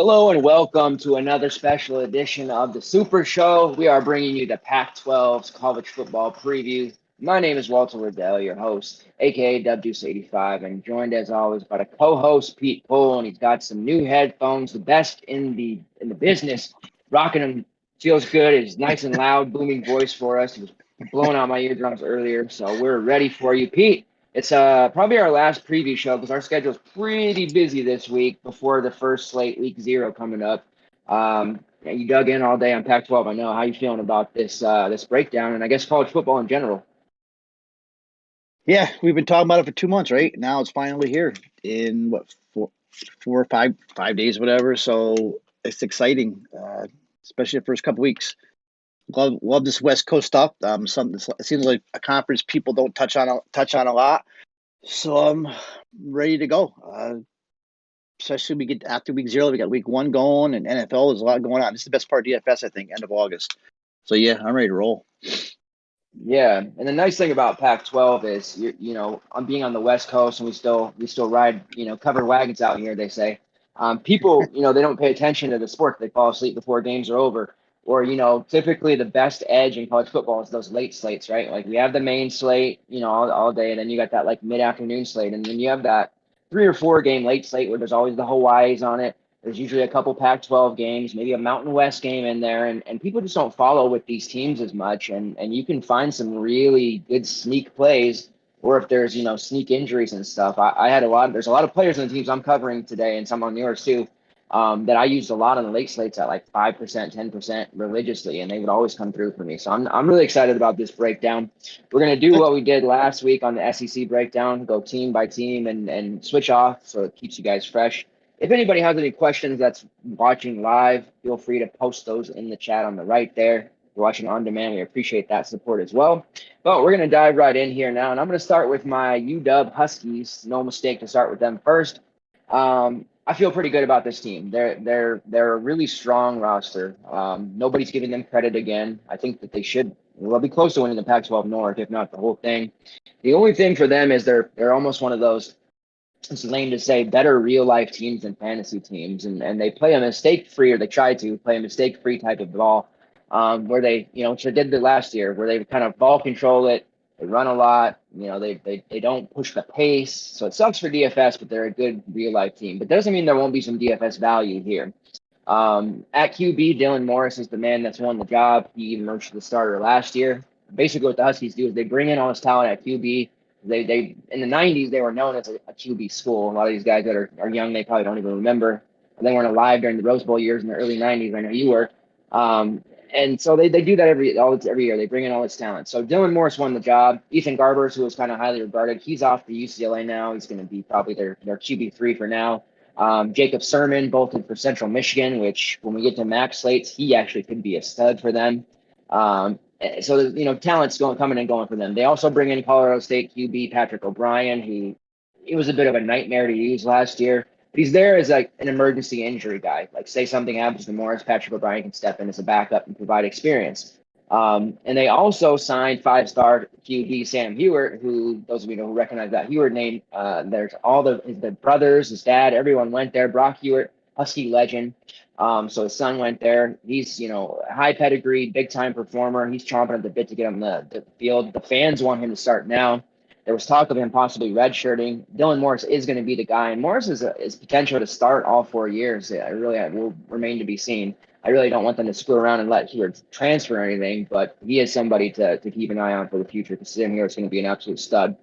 Hello and welcome to another special edition of the Super Show. We are bringing you the Pac-12's college football preview. My name is Walt Pete, your host, aka WC85, and joined as always by the co-host Pete Poole, and he's got some new headphones, the best in the business. Rocking them feels good. It's nice and loud, booming voice for us. He was blowing out my eardrums earlier, so we're ready for you, Pete. It's probably our last preview show because our schedule's pretty busy this week before the first slate, week 0 coming up. You dug in all day on Pac-12. I know. How you feeling about this breakdown and I guess college football in general? Yeah, we've been talking about it for 2 months, right? Now it's finally here in four or five days, whatever. So it's exciting, especially the first couple weeks. Love this West Coast stuff. Something it seems like a conference people don't touch on a lot. So I'm ready to go. Especially we get after week 0, we got week 1 going, and NFL there's a lot going on. This is the best part of DFS, I think, end of August. So yeah, I'm ready to roll. Yeah, and the nice thing about Pac-12 is I'm being on the West Coast and we still ride covered wagons out here. They say people they don't pay attention to the sport. They fall asleep before games are over. Or typically the best edge in college football is those late slates, right? Like we have the main slate all day, and then you got that like mid-afternoon slate, and then you have that 3 or 4 game late slate where there's always the Hawaii's on it. There's usually a couple Pac-12 games, maybe a Mountain West game in there, and people just don't follow with these teams as much. And you can find some really good sneak plays, or if there's sneak injuries and stuff. There's a lot of players in the teams I'm covering today, and some on yours too, that I used a lot on the late slates at like 5%, 10% religiously, and they would always come through for me. So I'm really excited about this breakdown. We're gonna do what we did last week on the SEC breakdown, go team by team and switch off so it keeps you guys fresh. If anybody has any questions that's watching live, feel free to post those in the chat on the right there. If you're watching on demand, we appreciate that support as well. But we're going to dive right in here now, and I'm going to start with my UW Huskies. No mistake to start with them first. I feel pretty good about this team. They're a really strong roster. Nobody's giving them credit again. I think that they'll be close to winning the Pac-12 North, if not the whole thing. The only thing for them is they're almost one of those, it's lame to say, better real life teams than fantasy teams, and they play a mistake-free, or they try to play a mistake-free type of ball, where they, which they did the last year, where they kind of ball control it, they run a lot, they don't push the pace, so it sucks for DFS, but they're a good real life team. But doesn't mean there won't be some DFS value here. At QB, Dylan Morris is the man that's won the job. He emerged the starter last year. Basically, what the Huskies do is they bring in all this talent at QB. They in the 90s, they were known as a QB school. A lot of these guys that are young, they probably don't even remember. They weren't alive during the Rose Bowl years in the early 90s. I know you were. And so they do that every year. They bring in all this talent. So Dylan Morris won the job. Ethan Garbers, who was kind of highly regarded, he's off to UCLA now. He's going to be probably their QB3 for now. Jacob Sermon bolted for Central Michigan, which when we get to max slates, he actually could be a stud for them. So talent's coming and going for them. They also bring in Colorado State QB Patrick O'Brien, who he was a bit of a nightmare to use last year. But he's there as like an emergency injury guy. Like say something happens to Morris, Patrick O'Brien can step in as a backup and provide experience. And they also signed 5-star QB Sam Hewart, who those of you who recognize that Hewart name, there's all the brothers, his dad, everyone went there. Brock Hewart, Husky legend. So his son went there. He's, high pedigree, big time performer. He's chomping at the bit to get on the field. The fans want him to start now. There was talk of him possibly redshirting. Dylan Morris is going to be the guy, and Morris is potential to start all 4 years. It really will remain to be seen. I really don't want them to screw around and let Hewart transfer or anything, but he is somebody to keep an eye on for the future because Sam Hewart's going to be an absolute stud.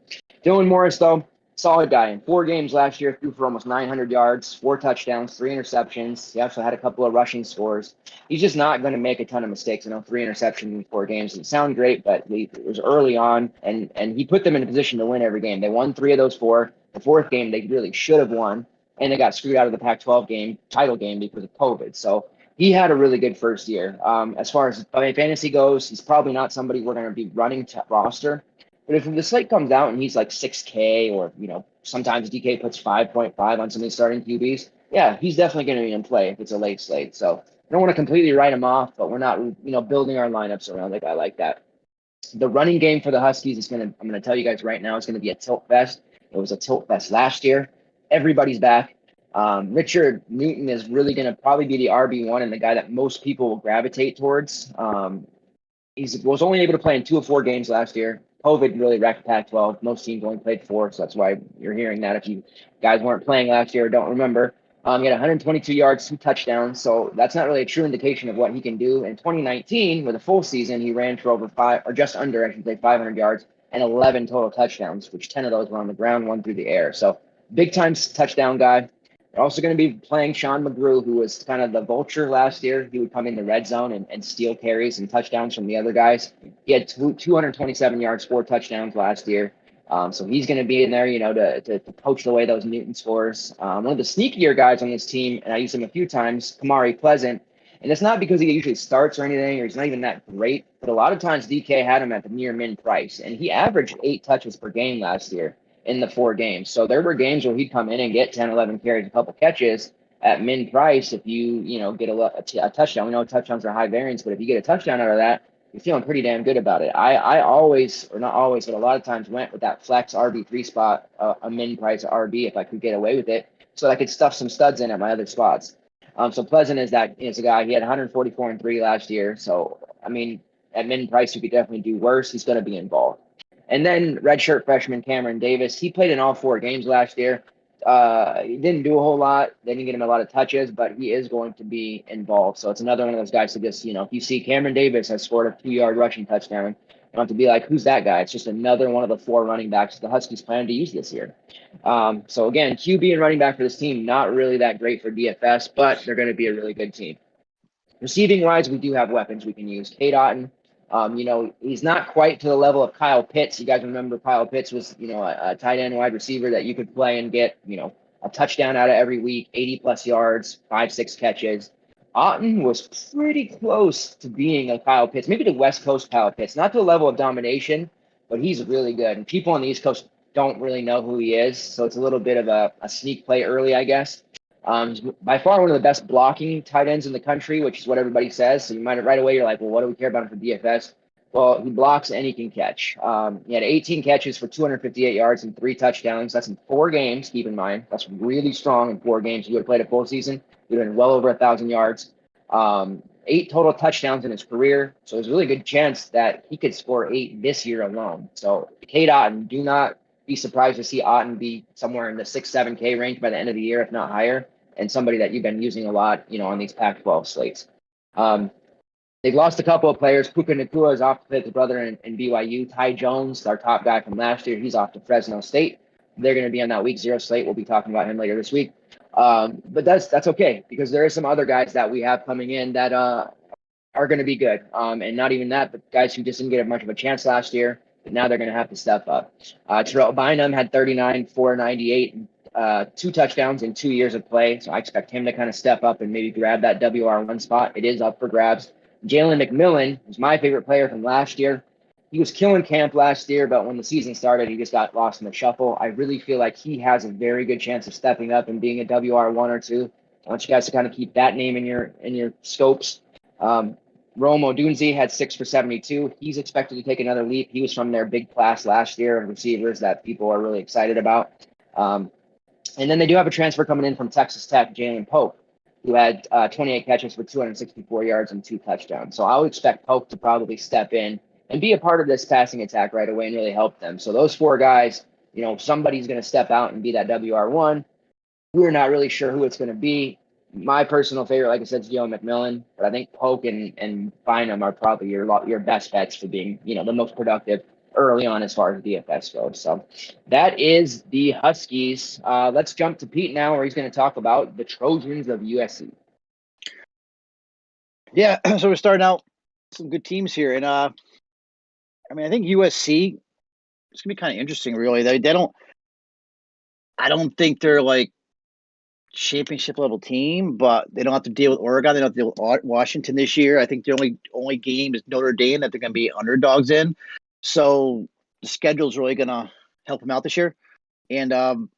Dylan Morris, though, solid guy. In 4 games last year, threw for almost 900 yards, 4 touchdowns, 3 interceptions. He also had a couple of rushing scores. He's just not going to make a ton of mistakes. I know 3 interceptions in 4 games doesn't sound great, but it was early on, and he put them in a position to win every game. They won 3 of those 4. The 4th game they really should have won, and they got screwed out of the Pac-12 title game because of COVID. So he had a really good first year. As far as fantasy goes, he's probably not somebody we're going to be running to roster. But if the slate comes out and he's like 6K, or, sometimes DK puts 5.5 on some of these starting QBs, yeah, he's definitely going to be in play if it's a late slate. So I don't want to completely write him off, but we're not, building our lineups around a guy like that. The running game for the Huskies I'm going to tell you guys right now, it's going to be a tilt fest. It was a tilt fest last year. Everybody's back. Richard Newton is really going to probably be the RB1 and the guy that most people will gravitate towards. He was only able to play in 2 of 4 games last year. COVID really wrecked Pac-12. Most teams only played 4, so that's why you're hearing that if you guys weren't playing last year or don't remember. He had 122 yards, 2 touchdowns, so that's not really a true indication of what he can do. In 2019, with a full season, he ran for over 5, or just under, I should say, 500 yards and 11 total touchdowns, which 10 of those were on the ground, 1 through the air. So big-time touchdown guy. They're also going to be playing Sean Mcgrew, who was kind of the vulture last year. He would come in the red zone and steal carries and touchdowns from the other guys. He had 227 yards, 4 touchdowns last year. So he's going to be in there, to poach away those Newton scores. One of the sneakier guys on this team, and I used him a few times, Kamari Pleasant. And it's not because he usually starts or anything, or he's not even that great, but a lot of times DK had him at the near min price. And he averaged 8 touches per game last year in the 4 games. So there were games where he'd come in and get 10, 11 carries, a couple catches at min price. If you, get a touchdown, we know touchdowns are high variance, but if you get a touchdown out of that, you're feeling pretty damn good about it. I always, or not always, but a lot of times went with that flex RB3 spot, a min price RB if I could get away with it, so I could stuff some studs in at my other spots. So Pleasant is a guy. He had 144 and 3 last year. So, I mean, at min price, you could definitely do worse. He's going to be involved. And then redshirt freshman Cameron Davis, he played in all 4 games last year. He didn't do a whole lot. They didn't get him a lot of touches, but he is going to be involved. So it's another one of those guys to just, if you see Cameron Davis has scored a 2-yard rushing touchdown, you don't have to be like, who's that guy? It's just another one of the 4 running backs the Huskies plan to use this year. So again, QB and running back for this team, not really that great for DFS, but they're going to be a really good team. Receiving wise, we do have weapons we can use. Cade Otton, he's not quite to the level of Kyle Pitts. You guys remember Kyle Pitts was, a tight end wide receiver that you could play and get, a touchdown out of every week, 80 plus yards, 5-6 catches. Otton was pretty close to being a Kyle Pitts, maybe the West Coast Kyle Pitts, not to the level of domination, but he's really good. And people on the East Coast don't really know who he is, so it's a little bit of a sneak play early, I guess. By far one of the best blocking tight ends in the country, which is what everybody says. So you might right away, you're like, well, what do we care about him for DFS? Well, he blocks and he can catch. He had 18 catches for 258 yards and 3 touchdowns. That's in 4 games, keep in mind. That's really strong in 4 games. If you would have played a full season, he would have been well over 1,000 yards. 8 total touchdowns in his career. So there's a really good chance that he could score 8 this year alone. So Cade Otton, do not be surprised to see Otton be somewhere in the 6-7K range by the end of the year, if not higher, and somebody that you've been using a lot, on these Pac-12 slates. They've lost a couple of players. Puka Nacua is off to play with his brother in BYU. Ty Jones, our top guy from last year, he's off to Fresno State. They're going to be on that week 0 slate. We'll be talking about him later this week. But that's okay, because there are some other guys that we have coming in that are going to be good. And not even that, but guys who just didn't get much of a chance last year, but now they're going to have to step up. Terrell Bynum had 39, 498, 2 touchdowns in 2 years of play. So I expect him to kind of step up and maybe grab that WR1 spot. It is up for grabs. Jalen Mcmillan was my favorite player from last year. He was killing camp last year, but when the season started, he just got lost in the shuffle. I really feel like he has a very good chance of stepping up and being a WR1 or 2. I want you guys to kind of keep that name in your scopes. Rome Odunze had 6 for 72. He's expected to take another leap. He was from their big class last year of receivers that people are really excited about. And then they do have a transfer coming in from Texas Tech, Jalen Pope, who had 28 catches for 264 yards and 2 touchdowns. So I would expect Pope to probably step in and be a part of this passing attack right away and really help them. So those 4 guys, somebody's going to step out and be that WR1. We're not really sure who it's going to be. My personal favorite, like I said, is Dion Mcmillan, but I think Polk and Bynum are probably your best bets for being, the most productive early on as far as DFS goes. So that is the Huskies. Let's jump to Pete now, where he's going to talk about the Trojans of USC. Yeah, so we're starting out some good teams here, and I think USC, it's gonna be kind of interesting. Really, they don't. I don't think they're like championship level team, but they don't have to deal with Oregon. They don't have to deal with Washington this year. I think the only game is Notre Dame that they're going to be underdogs in. So the schedule's really going to help them out this year. And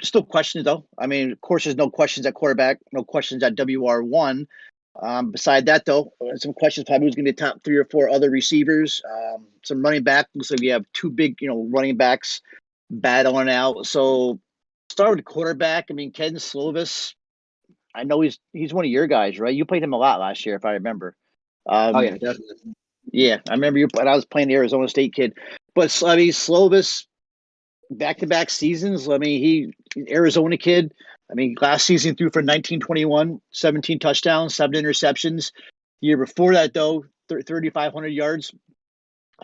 still questions, though. I mean, of course, there's no questions at quarterback, no questions at WR1. Beside that, though, some questions probably who's going to be top 3 or 4 other receivers. Some running back. Looks like we have 2 big, running backs battling out. So start with the quarterback. I mean, Ken Slovis. I know he's one of your guys, right? You played him a lot last year, if I remember. Oh yeah, definitely. Yeah, I remember you. But I was playing the Arizona State kid. But I mean, Slovis, back-to-back seasons. I mean, Arizona kid. I mean, last season threw for 1921, 17 touchdowns, 7 interceptions. The year before that, though, 3,500 yards,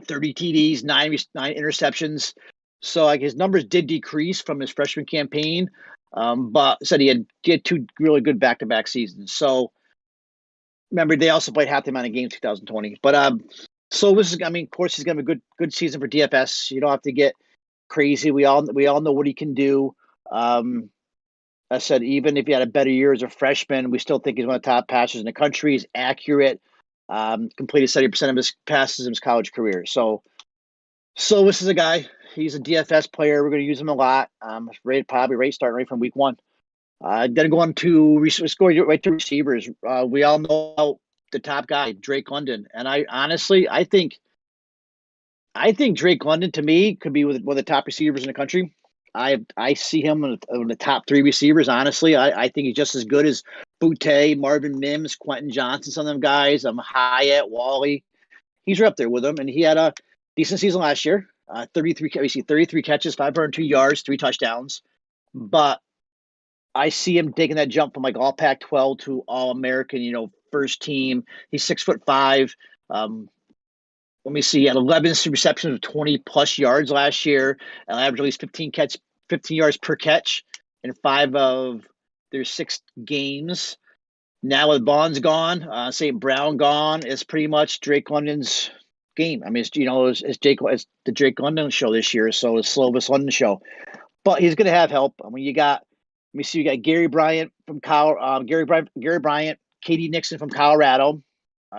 30 TDs, nine interceptions. So like his numbers did decrease from his freshman campaign, but said he had 2 really good back-to-back seasons. So remember, they also played half the amount of games 2020. But so this is, I mean, of course, he's gonna have a good season for DFS. You don't have to get crazy. We all know what he can do. I said, even if he had a better year as a freshman, we still think he's one of the top passers in the country. He's accurate. Completed 70% of his passes in his college career. So this is a guy. He's a DFS player. We're going to use him a lot. Probably starting right from week 1. Then going to let's go right to receivers. We all know the top guy, Drake London, and I think Drake London to me could be one of the top receivers in the country. I see him in the top 3 receivers. Honestly, I think he's just as good as Boutte, Marvin Mims, Quentin Johnson, some of them guys. Hyatt, Wally. He's right up there with them, and he had a decent season last year. 33 catches, 502 yards, 3 touchdowns. But I see him taking that jump from like all Pac-12 to all American, first team. He's 6'5". Let me see. He had 11 receptions of 20 plus yards last year. And averaged at least 15 yards per catch in 5 of their 6 games. Now with Bond's gone, St. Brown gone, it's pretty much Drake London's game. I mean, it's the Drake London show this year, so it's Slovis London show. But he's going to have help. I mean, you got Gary Bryant from Gary Bryant, Katie Nixon from Colorado,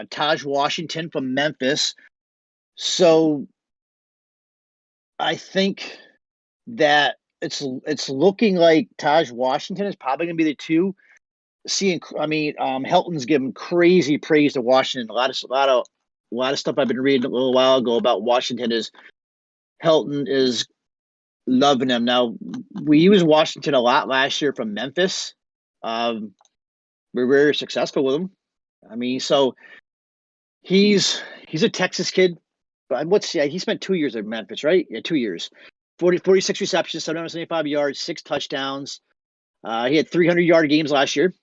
Taj Washington from Memphis. So I think that it's looking like Taj Washington is probably going to be the 2. Helton's given crazy praise to Washington. A lot of stuff I've been reading a little while ago about Washington is Helton is loving him. Now, we used Washington a lot last year from Memphis. We're very successful with him. I mean, so he's a Texas kid. But he spent 2 years at Memphis, right? Yeah, 2 years. 46 receptions, 775 yards, 6 touchdowns. He had 300-yard games last year.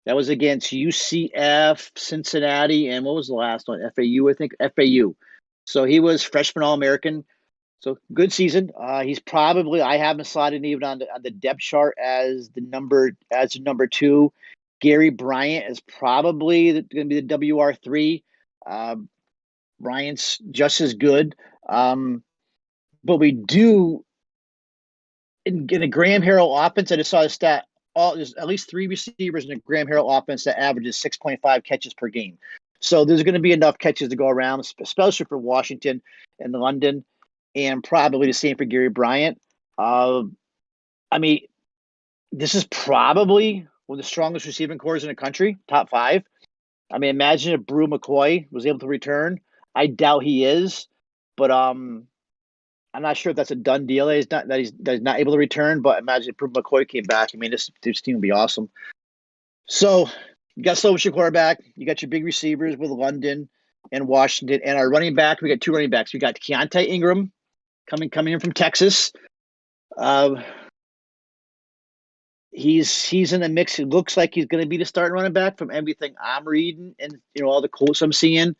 That was against UCF, Cincinnati, and what was the last one? FAU, I think. FAU. So he was freshman All-American. So good season. He's probably, I haven't slotted even on the depth chart as the number 2. Gary Bryant is probably going to be the WR3. Bryant's just as good. But we do in a Graham Harrell offense. I just saw the stat. There's at least 3 receivers in a Graham Harrell offense that averages 6.5 catches per game. So there's going to be enough catches to go around, especially for Washington and London, and probably the same for Gary Bryant. I mean, this is probably one of the strongest receiving corps in the country, top 5. I mean, imagine if Brew McCoy was able to return. I doubt he is, but I'm not sure if that's a done deal. He's not able to return. But imagine if Brew McCoy came back. I mean, this team would be awesome. So you got Slovis, your quarterback. You got your big receivers with London and Washington, and our running back. We got 2 running backs. We got Keontae Ingram coming in from Texas. He's in the mix. It looks like he's going to be the starting running back from everything I'm reading and all the quotes I'm seeing.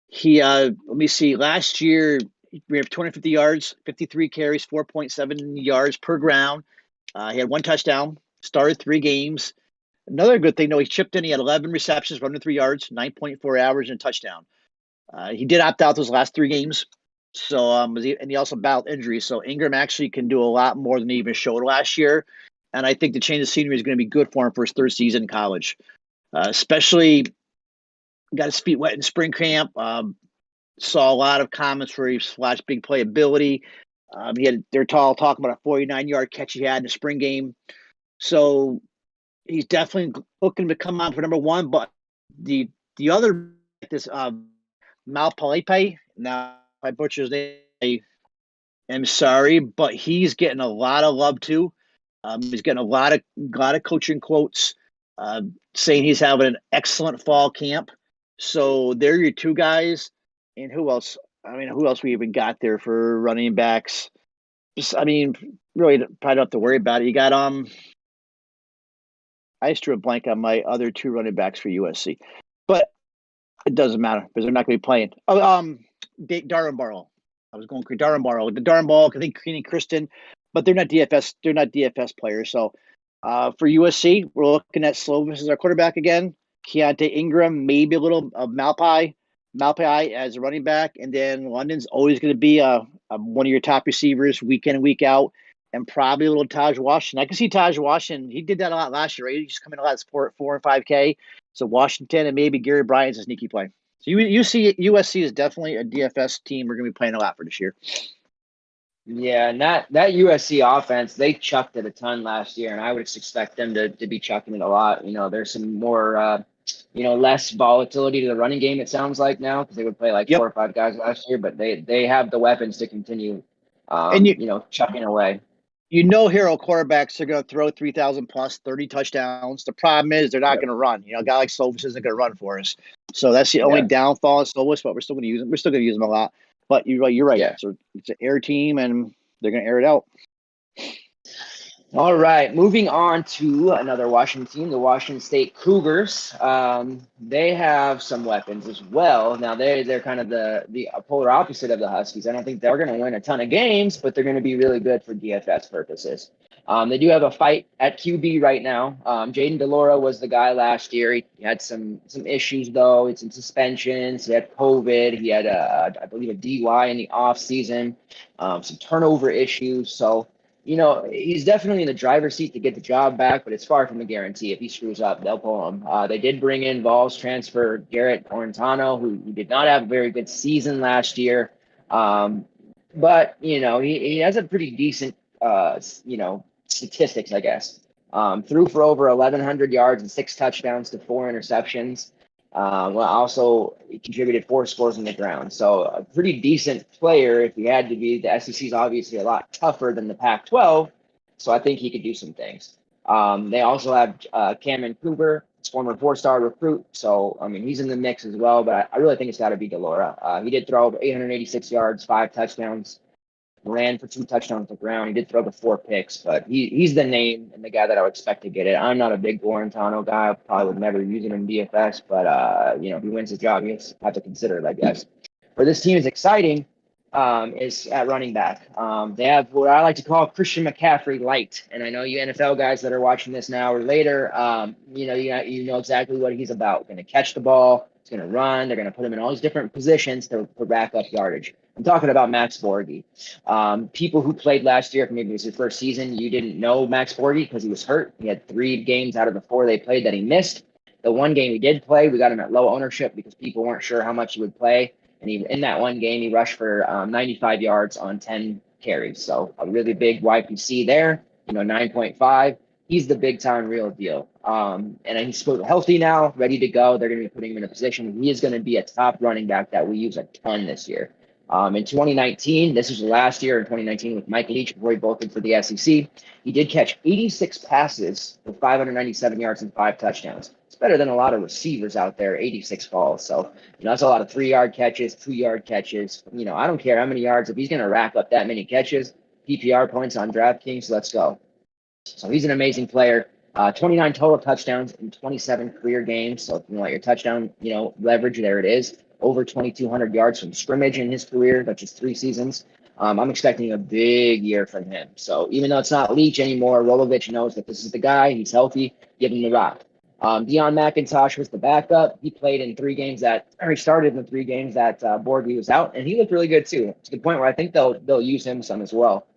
He let me see. Last year we have 250 yards, 53 carries, 4.7 yards per ground. He had 1 touchdown. Started 3 games. Another good thing, though, he chipped in. He had 11 receptions, 103 yards, 9.4 average, and a touchdown. He did opt out those last 3 games. So and he also battled injuries. So Ingram actually can do a lot more than he even showed last year. And I think the change of scenery is going to be good for him for his 3rd season in college. Especially got his feet wet in spring camp. Saw a lot of comments where he flashed big playability. They're talking about a 49-yard catch he had in the spring game. So he's definitely looking to come on for number 1. But the other this Malpalepe, now if I butcher his name, I'm sorry, but he's getting a lot of love too. He's getting a lot of coaching quotes saying he's having an excellent fall camp. So they're your two guys. And who else? I mean, who else we even got there for running backs? Just, I mean, really probably don't have to worry about it. You got I just drew a blank on my other two running backs for USC, but it doesn't matter because they're not going to be playing. Oh, Darren Barlow. I was going Darren Barlow. The Darren Ball, I think Keenan Kristen, but they're not DFS. They're not DFS players. So for USC, we're looking at Slovis as our quarterback again. Keontae Ingram, maybe a little of Malpai as a running back, and then London's always going to be one of your top receivers week in and week out, and probably a little Taj Washington. I can see Taj Washington. He did that a lot last year, right? He just come in a lot of sport 4 and 5K. So Washington and maybe Gary Bryant's a sneaky play. So you see USC is definitely a DFS team we're going to be playing a lot for this year. Yeah, and that USC offense, they chucked it a ton last year, and I would expect them to be chucking it a lot. You know, there's some more, less volatility to the running game, it sounds like now, because they would play like 4 or 5 guys last year, but they have the weapons to continue, chucking away. You know, hero quarterbacks are going to throw 3,000 plus 30 touchdowns. The problem is they're not going to run. You know, a guy like Slovis isn't going to run for us. So that's the only downfall of Slovis, but we're still going to use him. We're still going to use him a lot. But you're right. Yeah. So it's an air team, and they're going to air it out. All right, moving on to another Washington team, the Washington State Cougars. They have some weapons as well. Now they're kind of the polar opposite of the Huskies. I don't think they're going to win a ton of games, but they're going to be really good for DFS purposes. They do have a fight at QB right now. Jaden DeLaura was the guy last year. He had some issues though. It's in suspensions. He had COVID. He had I believe a DUI in the off season. Some turnover issues. So. You know, he's definitely in the driver's seat to get the job back, but it's far from a guarantee. If he screws up, they'll pull him. They did bring in Vols transfer Garrett Orentano, who did not have a very good season last year. But, he has a pretty decent, statistics, I guess. Threw for over 1,100 yards and 6 touchdowns to 4 interceptions. Also, he contributed 4 scores on the ground. So a pretty decent player if he had to be. The SEC is obviously a lot tougher than the Pac-12, so I think he could do some things. They also have Cameron Cooper, former 4-star recruit. So, I mean, he's in the mix as well, but I really think it's got to be DeLaura. He did throw over 886 yards, 5 touchdowns. Ran for 2 touchdowns on the ground. He did throw the 4 picks, but he's the name and the guy that I would expect to get it. I'm not a big Orentano guy. I probably would never use him in DFS, but if he wins the job, you have to consider it, I guess. For this team is exciting is at running back. They have what I like to call Christian McCaffrey light, and I know you NFL guys that are watching this now or later, you know exactly what he's about. Going to catch the ball. He's going to run. They're going to put him in all these different positions to rack up yardage. I'm talking about Max Borghi. People who played last year, if maybe it was his first season, you didn't know Max Borghi because he was hurt. He had 3 games out of the 4 they played that he missed. The one game he did play, we got him at low ownership because people weren't sure how much he would play. And in that one game, he rushed for 95 yards on 10 carries. So a really big YPC there, 9.5. He's the big-time real deal. And he's healthy now, ready to go. They're going to be putting him in a position. He is going to be a top running back that we use a ton this year. In 2019, this was the last year in 2019 with Mike Leach before he bolted for the SEC. He did catch 86 passes for 597 yards and 5 touchdowns. It's better than a lot of receivers out there, 86 balls. So, that's a lot of 3-yard catches, 2-yard catches. I don't care how many yards. If he's going to rack up that many catches, PPR points on DraftKings, let's go. So he's an amazing player. 29 total touchdowns in 27 career games. So if you want your touchdown, leverage, there it is. Over 2,200 yards from scrimmage in his career, that's just 3 seasons. I'm expecting a big year from him. So even though it's not Leach anymore, Rolovich knows that this is the guy. He's healthy. Give him the rock. Dion Mcintosh was the backup. He played in 3 games he started in the 3 games that Borghi was out, and he looked really good too, to the point where I think they'll use him some as well.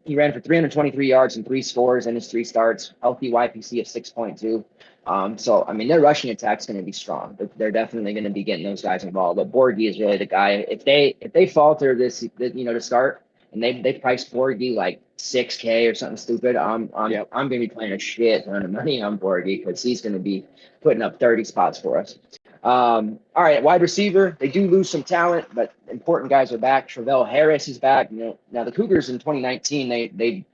He ran for 323 yards and 3 scores in his 3 starts, healthy YPC of 6.2. So, I mean, their rushing attack's going to be strong. They're definitely going to be getting those guys involved. But Borghi is really the guy. If they falter this, to start, and they priced Borghi like $6K or something stupid, I'm going to be playing a shit ton of money on Borghi because he's going to be putting up 30 spots for us. All right, wide receiver, they do lose some talent, but important guys are back. Trevell Harris is back. Now the Cougars in 2019, they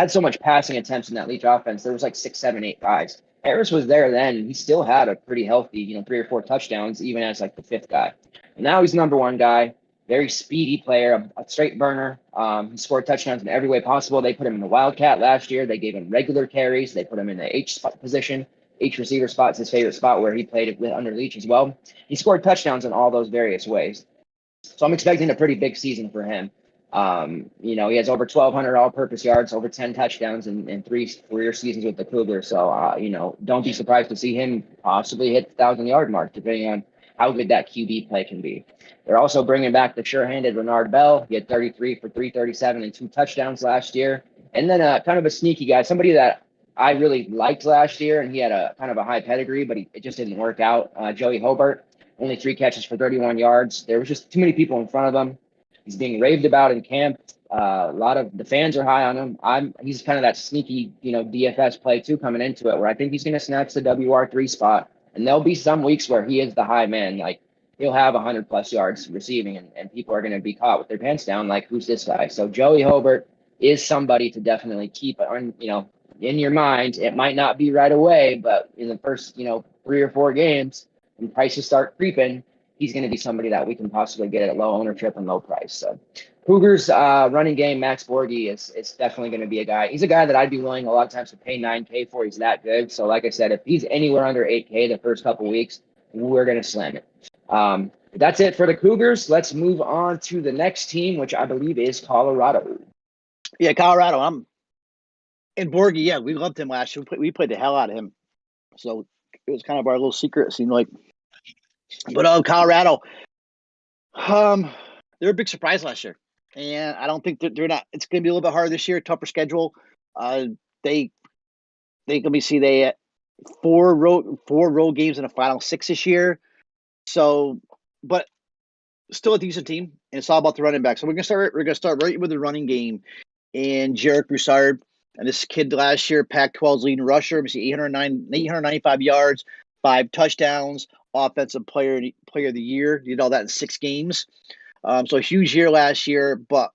had so much passing attempts in that Leach offense. There was like 6, 7, 8 guys. Harris was there then. He still had a pretty healthy, 3 or 4 touchdowns, even as like the 5th guy. And now he's number 1 guy, very speedy player, a straight burner. He scored touchdowns in every way possible. They put him in the Wildcat last year. They gave him regular carries. They put him in the H spot position. H receiver spot's his favorite spot where he played with under Leach as well. He scored touchdowns in all those various ways. So I'm expecting a pretty big season for him. He has over 1,200 all-purpose yards, over 10 touchdowns in 3 career seasons with the Cougars. So, don't be surprised to see him possibly hit the 1,000-yard mark, depending on how good that QB play can be. They're also bringing back the sure-handed Renard Bell. He had 33 for 337 and 2 touchdowns last year. And then kind of a sneaky guy, somebody that I really liked last year, and he had a kind of a high pedigree, but it just didn't work out. Joey Hobart, only 3 catches for 31 yards. There was just too many people in front of him. He's being raved about in camp. A lot of the fans are high on him. He's kind of that sneaky, DFS play too coming into it, where I think he's going to snatch the WR3 spot. And there'll be some weeks where he is the high man. Like he'll have 100+ yards receiving, and people are going to be caught with their pants down. Like, who's this guy? So Joey Hobart is somebody to definitely keep on, in your mind. It might not be right away, but in the first, 3 or 4 games, when prices start creeping, he's going to be somebody that we can possibly get at low ownership and low price. So Cougars running game, Max Borghi is definitely going to be a guy. He's a guy that I'd be willing a lot of times to pay $9K for. He's that good. So like I said, if he's anywhere under $8K the first couple weeks, we're going to slam it. That's it for the Cougars. Let's move on to the next team, which I believe is Colorado. Yeah, Colorado. And Borghi, yeah, we loved him last year. We played the hell out of him. So it was kind of our little secret, it seemed like. But Colorado, they're a big surprise last year. And I don't think they're not. It's going to be a little bit harder this year, tougher schedule. They let me see, they had 4 road games in the final 6 this year. So, but still a decent team, and it's all about the running back. So we're gonna start right with the running game. And Jarek Broussard, and this kid last year, Pac-12's leading rusher. We see 895 yards, 5 touchdowns, offensive player of the year. Did all that in 6 games. So a huge year last year, but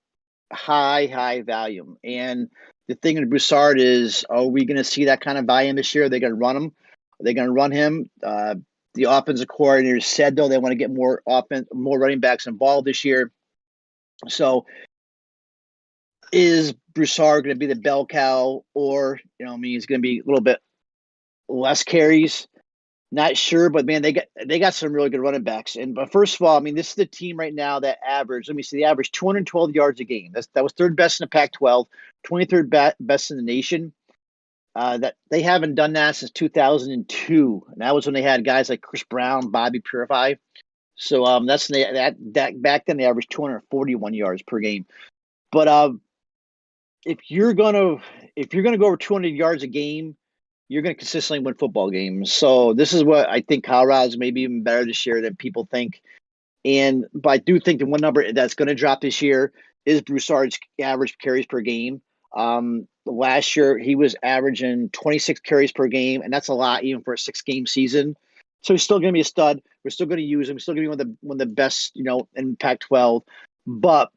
high volume. And the thing with Broussard is, are we going to see that kind of volume this year? Are they going to run him? Are they going to run him? The offensive coordinator said, though, they want to get more running backs involved this year. So is Broussard going to be the bell cow, or, he's going to be a little bit less carries? Not sure, but man, they got some really good running backs. But first of all, this is the team right now that averaged. Let me see, they averaged 212 yards a game. That was 3rd best in the Pac-12, 23rd best in the nation. That they haven't done that since 2002, and that was when they had guys like Chris Brown, Bobby Purify. So that's that back then they averaged 241 yards per game. But if you're gonna go over 200 yards a game, you're going to consistently win football games. So this is what I think Colorado's maybe even better this year than people think. But I do think the one number that's going to drop this year is Broussard's average carries per game. Last year, he was averaging 26 carries per game, and that's a lot even for a 6-game season. So he's still going to be a stud. We're still going to use him. He's still going to be one of the best, in Pac-12. But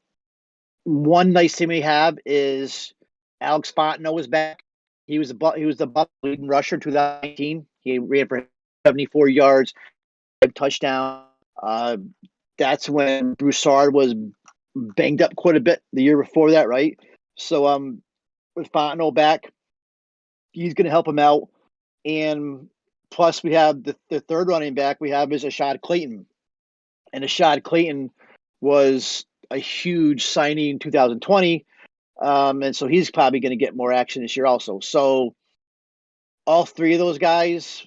one nice thing we have is Alex Fontenot is back. He was the leading rusher in 2019. He ran for 74 yards, 5 touchdowns. That's when Broussard was banged up quite a bit the year before that, right? So with Fontenot back, he's going to help him out. And plus, we have the 3rd running back we have is Ashad Clayton. And Ashad Clayton was a huge signing in 2020. And so he's probably going to get more action this year also. So all 3 of those guys,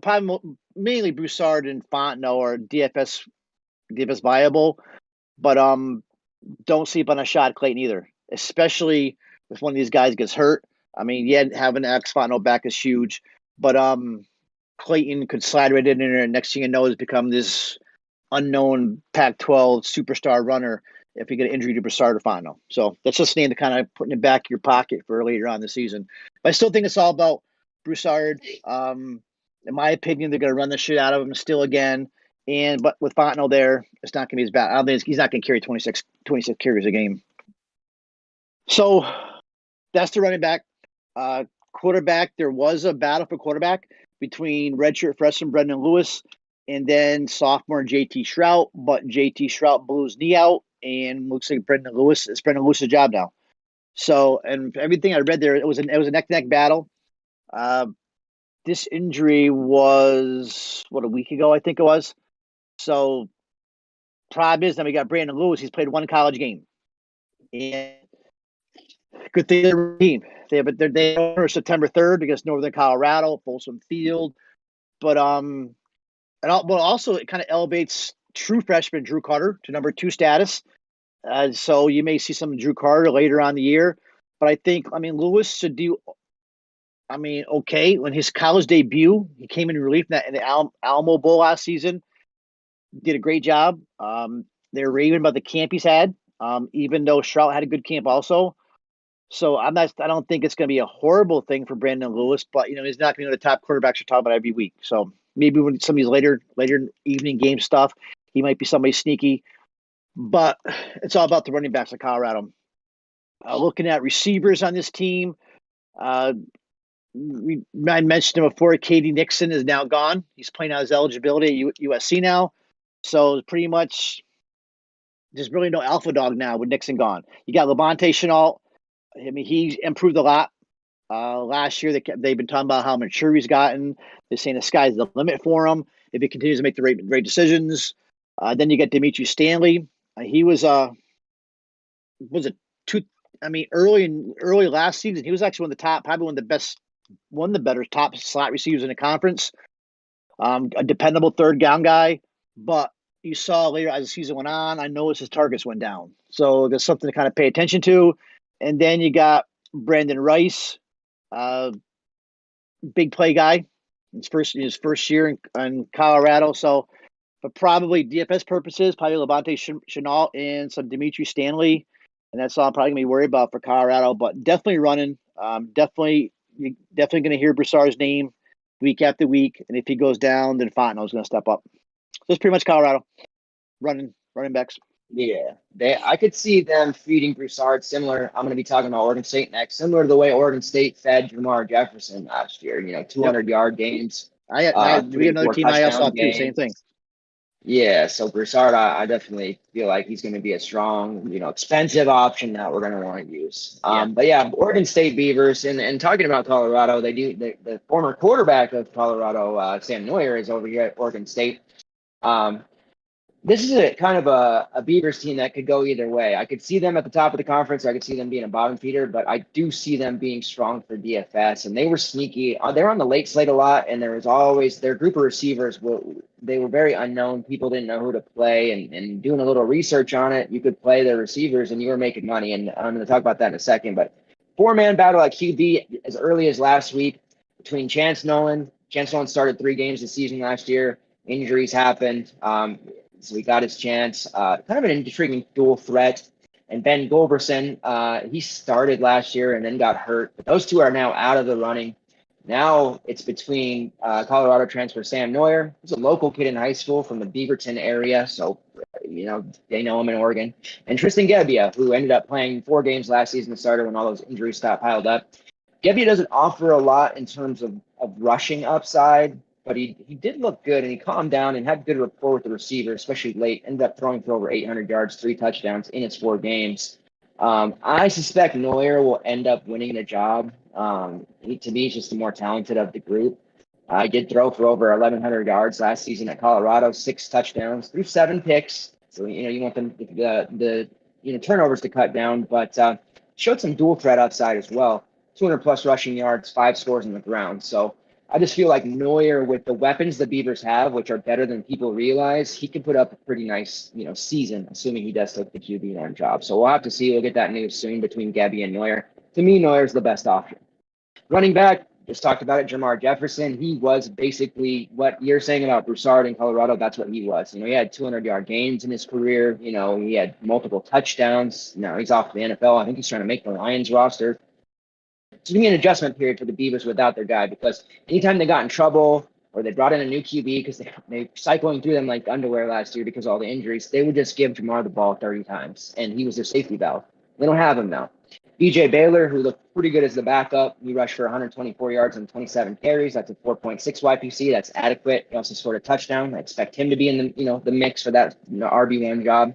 probably mainly Broussard and Fontenot, are DFS viable, but don't sleep on Ashad Clayton either, especially if one of these guys gets hurt. Having Alex Fontenot back is huge, but Clayton could slide right in there, and next thing you know, has become this unknown Pac-12 superstar runner if you get an injury to Broussard or Fontenot. So that's just a name to kind of put in the back of your pocket for later on in the season. But I still think it's all about Broussard. In my opinion, they're going to run the shit out of him still again. But with Fontenot there, it's not going to be as bad. I don't think he's not going to carry 26 carries a game. So that's the running back. Quarterback, there was a battle for quarterback between redshirt freshman Brendan Lewis and then sophomore JT Shrout, but JT Shrout blew his knee out and looks like Brendan Lewis's job now. So, and everything I read there, it was a neck-to-neck battle. This injury was, a week ago, I think it was. So, problem is, then we got Brandon Lewis. He's played one college game. And good thing they're a team. They are September 3rd against Northern Colorado, Folsom Field. But also it kind of elevates true freshman Drew Carter to number 2 status. So you may see some Drew Carter later on the year. But I think, Lewis should do, okay. When his college debut, he came in relief in the Alamo Bowl last season. Did a great job. They're raving about the camp he's had, even though Shrout had a good camp also. So I don't think it's going to be a horrible thing for Brandon Lewis, but he's not going to be the top quarterbacks are talking about every week. So maybe when some of these later evening game stuff, he might be somebody sneaky. But it's all about the running backs of Colorado. Looking at receivers on this team, I mentioned him before. Katie Nixon is now gone. He's playing out his eligibility at USC now. So pretty much there's really no alpha dog now with Nixon gone. You got Levante Chenault. He's improved a lot. Last year, they've been talking about how mature he's gotten. They're saying the sky's the limit for him if he continues to make the right decisions. Then you got Dimitri Stanley. He was early last season. He was actually probably one of the better top slot receivers in the conference. A dependable third down guy, but you saw later as the season went on, I noticed his targets went down. So there's something to kind of pay attention to. And then you got Brandon Rice, big play guy. His first year in Colorado. So, but probably DFS purposes, probably Levante Chenault and some Dimitri Stanley. And that's all I'm probably going to be worried about for Colorado. But definitely running. You're definitely going to hear Broussard's name week after week. And if he goes down, then Fontenot is going to step up. So that's pretty much Colorado running backs. Yeah, I could see them feeding Broussard similar. I'm going to be talking about Oregon State next, similar to the way Oregon State fed Jamar Jefferson last year. 200-yard games. We have another team I saw too. Same thing. Yeah, so Broussard, I definitely feel like he's going to be a strong, expensive option that we're going to want to use. But yeah, Oregon State Beavers, and talking about Colorado, the former quarterback of Colorado, Sam Neuer, is over here at Oregon State. This is a kind of a Beavers team that could go either way. I could see them at the top of the conference, or I could see them being a bottom feeder, but I do see them being strong for DFS. And they were sneaky. They were on the late slate a lot, and there was always their group of receivers. They were very unknown. People didn't know who to play, and doing a little research on it, you could play their receivers, and you were making money. And I'm going to talk about that in a second. But 4-man battle at QB as early as last week between Chance Nolan. Chance Nolan started 3 games this season last year. Injuries happened. So he got his chance. Kind of an intriguing dual threat. And Ben Gulberson, he started last year and then got hurt. But those two are now out of the running. Now it's between Colorado transfer Sam Neuer, who's a local kid in high school from the Beaverton area. So, they know him in Oregon. And Tristan Gebbia, who ended up playing 4 games last season to starter when all those injuries got piled up. Gebbia doesn't offer a lot in terms of rushing upside. But he did look good, and he calmed down and had good rapport with the receiver, especially late. Ended up throwing for over 800 yards, 3 touchdowns in his 4 games. I suspect Neuer will end up winning the job. To me, he's just the more talented of the group. I did throw for over 1,100 yards last season at Colorado, 6 touchdowns, threw 7 picks. So you want them the turnovers to cut down, but showed some dual threat upside as well. 200 plus rushing yards, 5 scores on the ground. So I just feel like Neuer, with the weapons the Beavers have, which are better than people realize, he could put up a pretty nice, season, assuming he does take the QB1 job. So we'll have to see. We'll get that news soon between Gebbia and Neuer. To me, Neuer's the best option. Running back, just talked about it, Jamar Jefferson. He was basically what you're saying about Broussard in Colorado. That's what he was. He had 200-yard gains in his career. He had multiple touchdowns. Now he's off the NFL. I think he's trying to make the Lions roster. It's going to be an adjustment period for the Beavers without their guy, because anytime they got in trouble or they brought in a new QB because they cycling through them like underwear last year because of all the injuries, they would just give Jamar the ball 30 times, and he was their safety valve. They don't have him now. BJ Baylor, who looked pretty good as the backup, he rushed for 124 yards and 27 carries. That's a 4.6 YPC. That's adequate. He also scored a touchdown. I expect him to be in the mix for that RB1 job.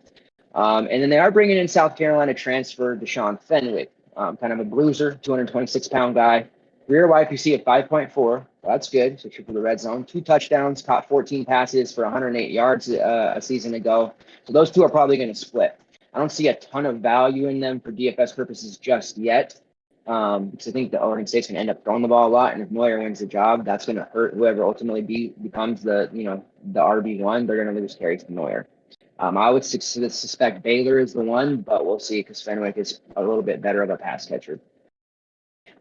And then they are bringing in South Carolina transfer Deshaun Fenwick, kind of a bruiser, 226-pound guy. Career YPC of 5.4. That's good. So triple the red zone. 2 touchdowns, caught 14 passes for 108 yards a season ago. So those two are probably going to split. I don't see a ton of value in them for DFS purposes just yet, because I think the Oregon State's going to end up throwing the ball a lot, and if Neuer wins the job, that's going to hurt whoever ultimately becomes the RB1. They're going to lose carries to Neuer. I would suspect Baylor is the one, but we'll see because Fenwick is a little bit better of a pass catcher.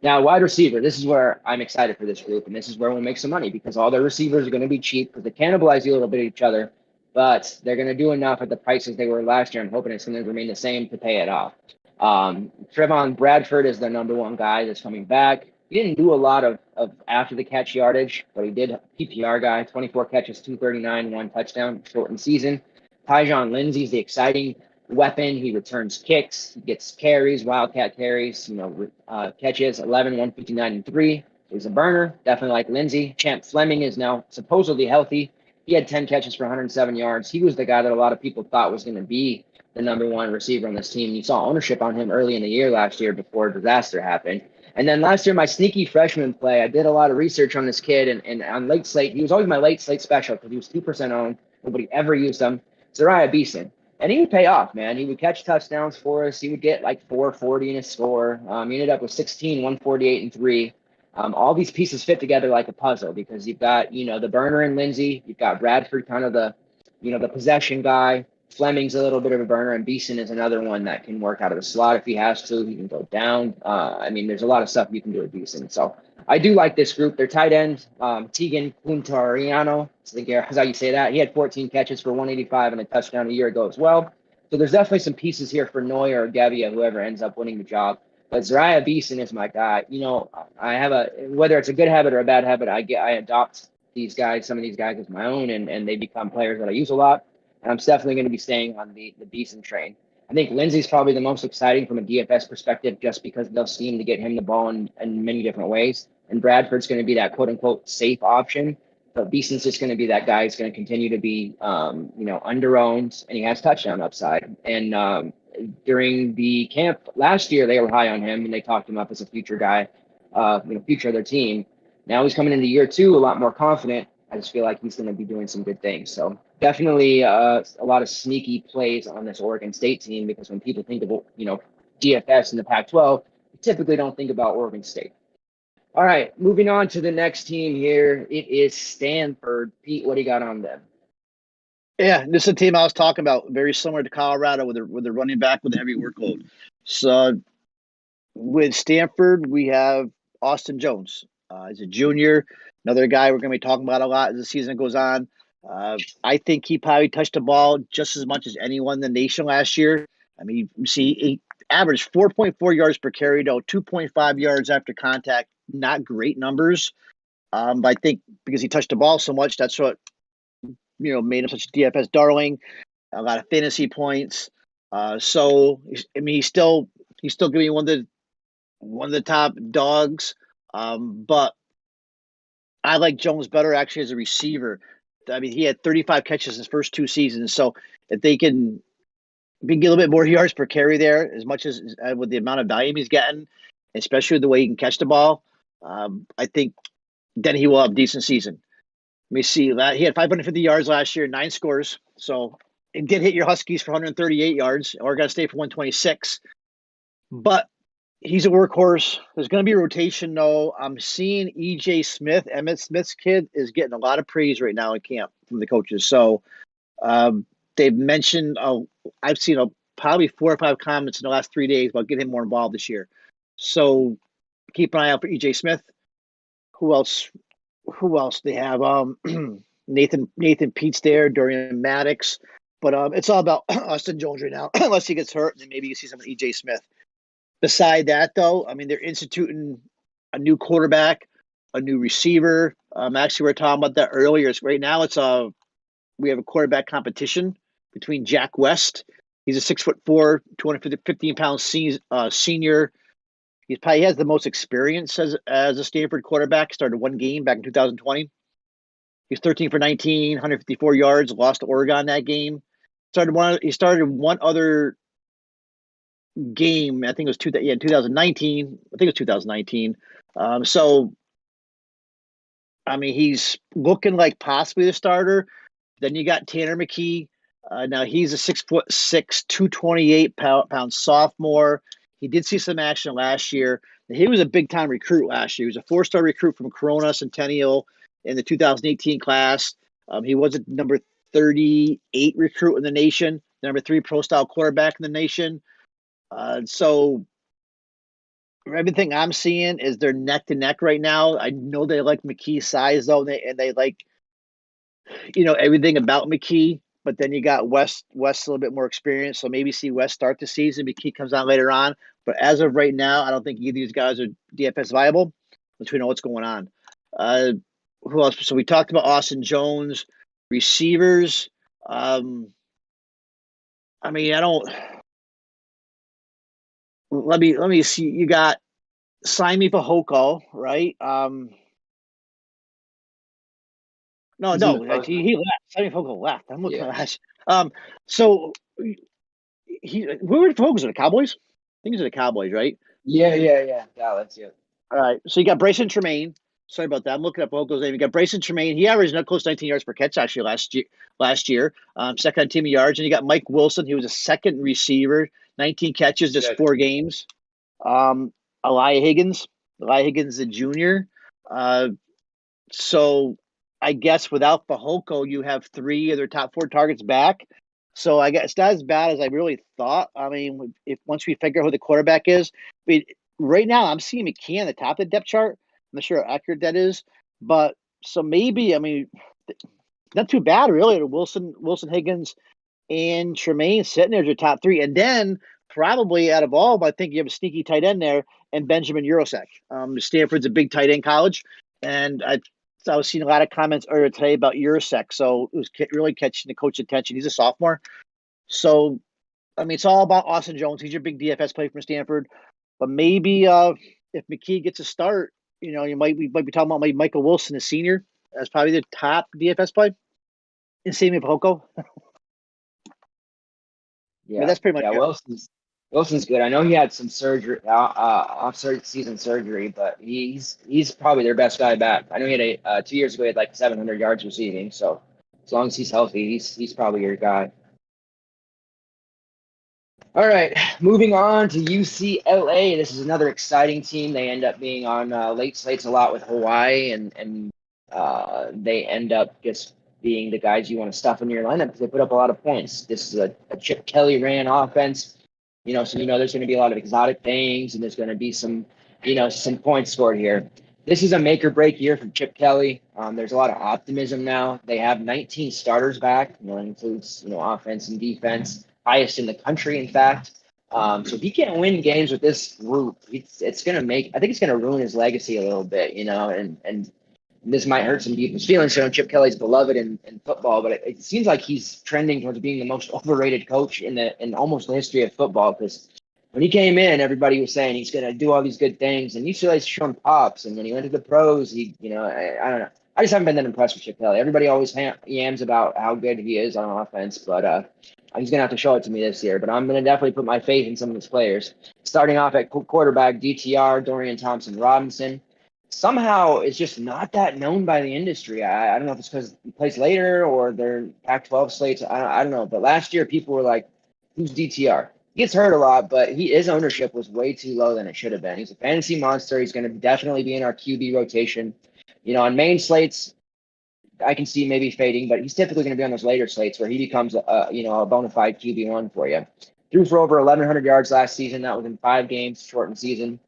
Now, wide receiver, this is where I'm excited for this group, and this is where we'll make some money because all their receivers are going to be cheap because they cannibalize you a little bit of each other, but they're going to do enough at the prices they were last year. I'm hoping it's going to remain the same to pay it off. Trevon Bradford is the number one guy that's coming back. He didn't do a lot of after the catch yardage, but he did PPR guy, 24 catches, 239, 1 touchdown, shortened season. Tyjon Lindsey's the exciting weapon. He returns kicks, he gets carries, wildcat carries, catches 11, 159, and 3. He's a burner, definitely like Lindsey. Champ Fleming is now supposedly healthy. He had 10 catches for 107 yards. He was the guy that a lot of people thought was going to be the number one receiver on this team. You saw ownership on him early in the year last year before disaster happened. And then last year, my sneaky freshman play, I did a lot of research on this kid, and on late slate, he was always my late slate special because he was 2% owned. Nobody ever used him. Zariah Beeson. And he would pay off, man. He would catch touchdowns for us. He would get like 440 in his score. He ended up with 16, 148, and 3. All these pieces fit together like a puzzle because you've got, the burner and Lindsey. You've got Bradford, kind of the possession guy. Fleming's a little bit of a burner, and Beeson is another one that can work out of the slot if he has to. He can go down. There's a lot of stuff you can do with Beeson. So I do like this group. Their tight end, Tegan Puntariano, I think that's how you say that. He had 14 catches for 185 and a touchdown a year ago as well. So there's definitely some pieces here for Neuer or Gavia, whoever ends up winning the job. But Zariah Beeson is my guy. I have whether it's a good habit or a bad habit, I adopt some of these guys as my own, and they become players that I use a lot. And I'm definitely going to be staying on the Beeson train. I think Lindsey's probably the most exciting from a DFS perspective just because they'll seem to get him the ball in many different ways. And Bradford's going to be that quote-unquote safe option. But Beeson's just going to be that guy who's going to continue to be, under-owned, and he has touchdown upside. And during the camp last year, they were high on him, and they talked him up as a future guy, future of their team. Now he's coming into year 2 a lot more confident. I just feel like he's going to be doing some good things. So definitely a lot of sneaky plays on this Oregon State team because when people think of, DFS in the Pac-12, you typically don't think about Oregon State. All right, moving on to the next team here. It is Stanford. Pete, what do you got on them? Yeah, this is a team I was talking about, very similar to Colorado with their running back with a heavy workload. So with Stanford, we have Austin Jones. He's a junior, another guy we're going to be talking about a lot as the season goes on. I think he probably touched the ball just as much as anyone in the nation last year. You see he averaged 4.4 yards per carry, though 2.5 yards after contact. Not great numbers. But I think because he touched the ball so much, that's what made him such a DFS darling. A lot of fantasy points. He's still going to be one of the top dogs. But I like Jones better actually as a receiver. He had 35 catches his first 2 seasons. So if they can get a little bit more yards per carry there, as much as with the amount of volume he's getting, especially the way he can catch the ball, I think then he will have a decent season. Let me see. He had 550 yards last year, 9 scores. So it did hit your Huskies for 138 yards. Oregon State for 126. But he's a workhorse. There's going to be a rotation, though. I'm seeing E.J. Smith, Emmett Smith's kid, is getting a lot of praise right now in camp from the coaches. So they've mentioned, I've seen probably 4 or 5 comments in the last 3 days about getting him more involved this year. So keep an eye out for E.J. Smith. Who else they have? Nathan Pete's there, Dorian Maddox. But it's all about Austin Jones right now, unless he gets hurt, and then maybe you see some of E.J. Smith. Beside that, though, they're instituting a new quarterback, a new receiver. Actually, we were talking about that earlier. Right now, we have a quarterback competition between Jack West. He's a 6'4", 215-pound senior he has the most experience as a Stanford quarterback. Started one game back in 2020. He was 13 for 19, 154 yards. Lost to Oregon that game. He started one other game. I think it was 2019. I think it was 2019. So I mean, he's looking like possibly the starter. Then you got Tanner McKee. Now he's a 6'6", 228-pound sophomore. He did see some action last year. He was a big-time recruit last year. He was a four-star recruit from Corona Centennial in the 2018 class. He was a number 38 recruit in the nation, number 3 pro-style quarterback in the nation. So everything I'm seeing is they're neck-to-neck right now. I know they like McKee's size, though, and they like everything about McKee, but then you got West a little bit more experience, so maybe see West start the season. McKee comes on later on, but as of right now, I don't think either of these guys are DFS viable, until we know what's going on. Who else? So we talked about Austin Jones, receivers. I mean, I don't. Let me see. You got Simi Fehoko, right? No, like he left. Simi Fehoko left. I'm looking at that. So who Fogel's at the Cowboys? I think he's at the Cowboys, right? Yeah. Dallas, yeah. All right. So you got Bryson Tremaine. Sorry about that. I'm looking up Fogel's name. You got Bryson Tremaine. He averaged not close to 19 yards per catch actually last year. Second on team of yards. And you got Mike Wilson. He was a second receiver, 19 catches, just 4 games. Elijah Higgins. Elijah Higgins, the junior. So I guess without Fehoko, you have 3 of their top 4 targets back. So I guess it's not as bad as I really thought. I mean, if once we figure out who the quarterback is, I mean, right now I'm seeing McKee on the top of the depth chart. I'm not sure how accurate that is, but so maybe, I mean, not too bad really. Wilson, Higgins, and Tremaine sitting there as your top 3, and then probably out of all, but I think you have a sneaky tight end there, and Benjamin Urosek. Stanford's a big tight end college, and I was seeing a lot of comments earlier today about Urosek, so it was really catching the coach's attention. He's a sophomore. So, I mean, it's all about Austin Jones. He's your big DFS play from Stanford. But maybe if McKee gets a start, we might be talking about maybe Michael Wilson, a senior, as probably the top DFS play. And Simi Fehoko. Yeah, but that's pretty much it. Wilson's good. I know he had some surgery, off-season surgery, but he's probably their best guy back. I know he had 2 years ago he had like 700 yards receiving. So as long as he's healthy, he's probably your guy. All right, moving on to UCLA. This is another exciting team. They end up being on late slates a lot with Hawaii, and they end up just being the guys you want to stuff in your lineup because they put up a lot of points. This is a Chip Kelly ran offense, so there's going to be a lot of exotic things, and there's going to be some points scored here. This is a make or break year for Chip Kelly. There's a lot of optimism now. They have 19 starters back. It includes offense and defense, highest in the country, in fact. So if he can't win games with this group, it's going to I think it's going to ruin his legacy a little bit, and this might hurt some people's feelings. Chip Kelly's beloved in football, but it seems like he's trending towards being the most overrated coach in almost the history of football. Because when he came in, everybody was saying he's going to do all these good things, and UCLA's shown pops. And when he went to the pros, I don't know. I just haven't been that impressed with Chip Kelly. Everybody always yams about how good he is on offense, but he's going to have to show it to me this year. But I'm going to definitely put my faith in some of his players. Starting off at quarterback, DTR, Dorian Thompson-Robinson. Somehow it's just not that known by the industry. I don't know if it's because he plays later or they're Pac-12 slates. I don't know. But last year people were like, who's DTR? He gets hurt a lot, but his ownership was way too low than it should have been. He's a fantasy monster. He's going to definitely be in our QB rotation. On main slates, I can see maybe fading, but he's typically going to be on those later slates where he becomes a bona fide QB1 for you. Threw for over 1,100 yards last season. That was in 5 games, shortened season.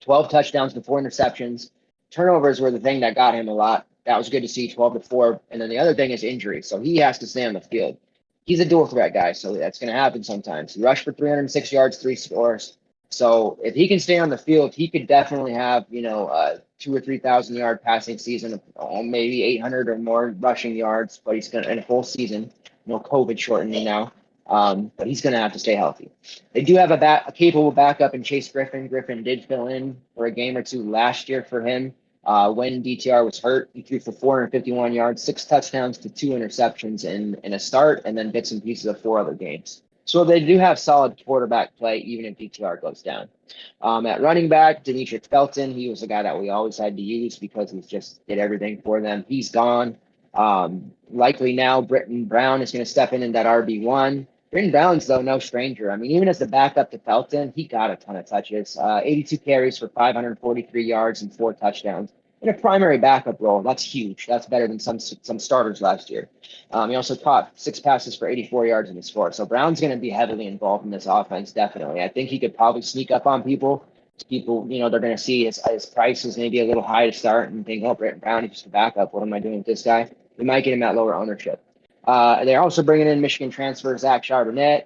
12 touchdowns to 4 interceptions. Turnovers were the thing that got him a lot. That was good to see, 12-4. And then the other thing is injury. So he has to stay on the field. He's a dual threat guy, so that's going to happen sometimes. He rushed for 306 yards, 3 scores. So if he can stay on the field, he could definitely have, 2,000 or 3,000 yard passing season, maybe 800 or more rushing yards, but he's going to, in a full season, COVID shortening now. But he's going to have to stay healthy. They do have a capable backup in Chase Griffin. Griffin did fill in for a game or two last year for him when DTR was hurt. He threw for 451 yards, 6 touchdowns to 2 interceptions in a start, and then bits and pieces of 4 other games. So they do have solid quarterback play, even if DTR goes down. At running back, Demetric Felton, he was a guy that we always had to use because he just did everything for them. He's gone. Likely now, Britton Brown is going to step in that RB1. Britton Brown's, though, no stranger. I mean, even as the backup to Felton, he got a ton of touches. 82 carries for 543 yards and 4 touchdowns. In a primary backup role, that's huge. That's better than some starters last year. He also caught 6 passes for 84 yards in the score. So Brown's going to be heavily involved in this offense, definitely. I think he could probably sneak up on people. People, they're going to see his price is maybe a little high to start and think, oh, Britton Brown, he's just a backup. What am I doing with this guy? We might get him at lower ownership. They're also bringing in Michigan transfer Zach Charbonnet.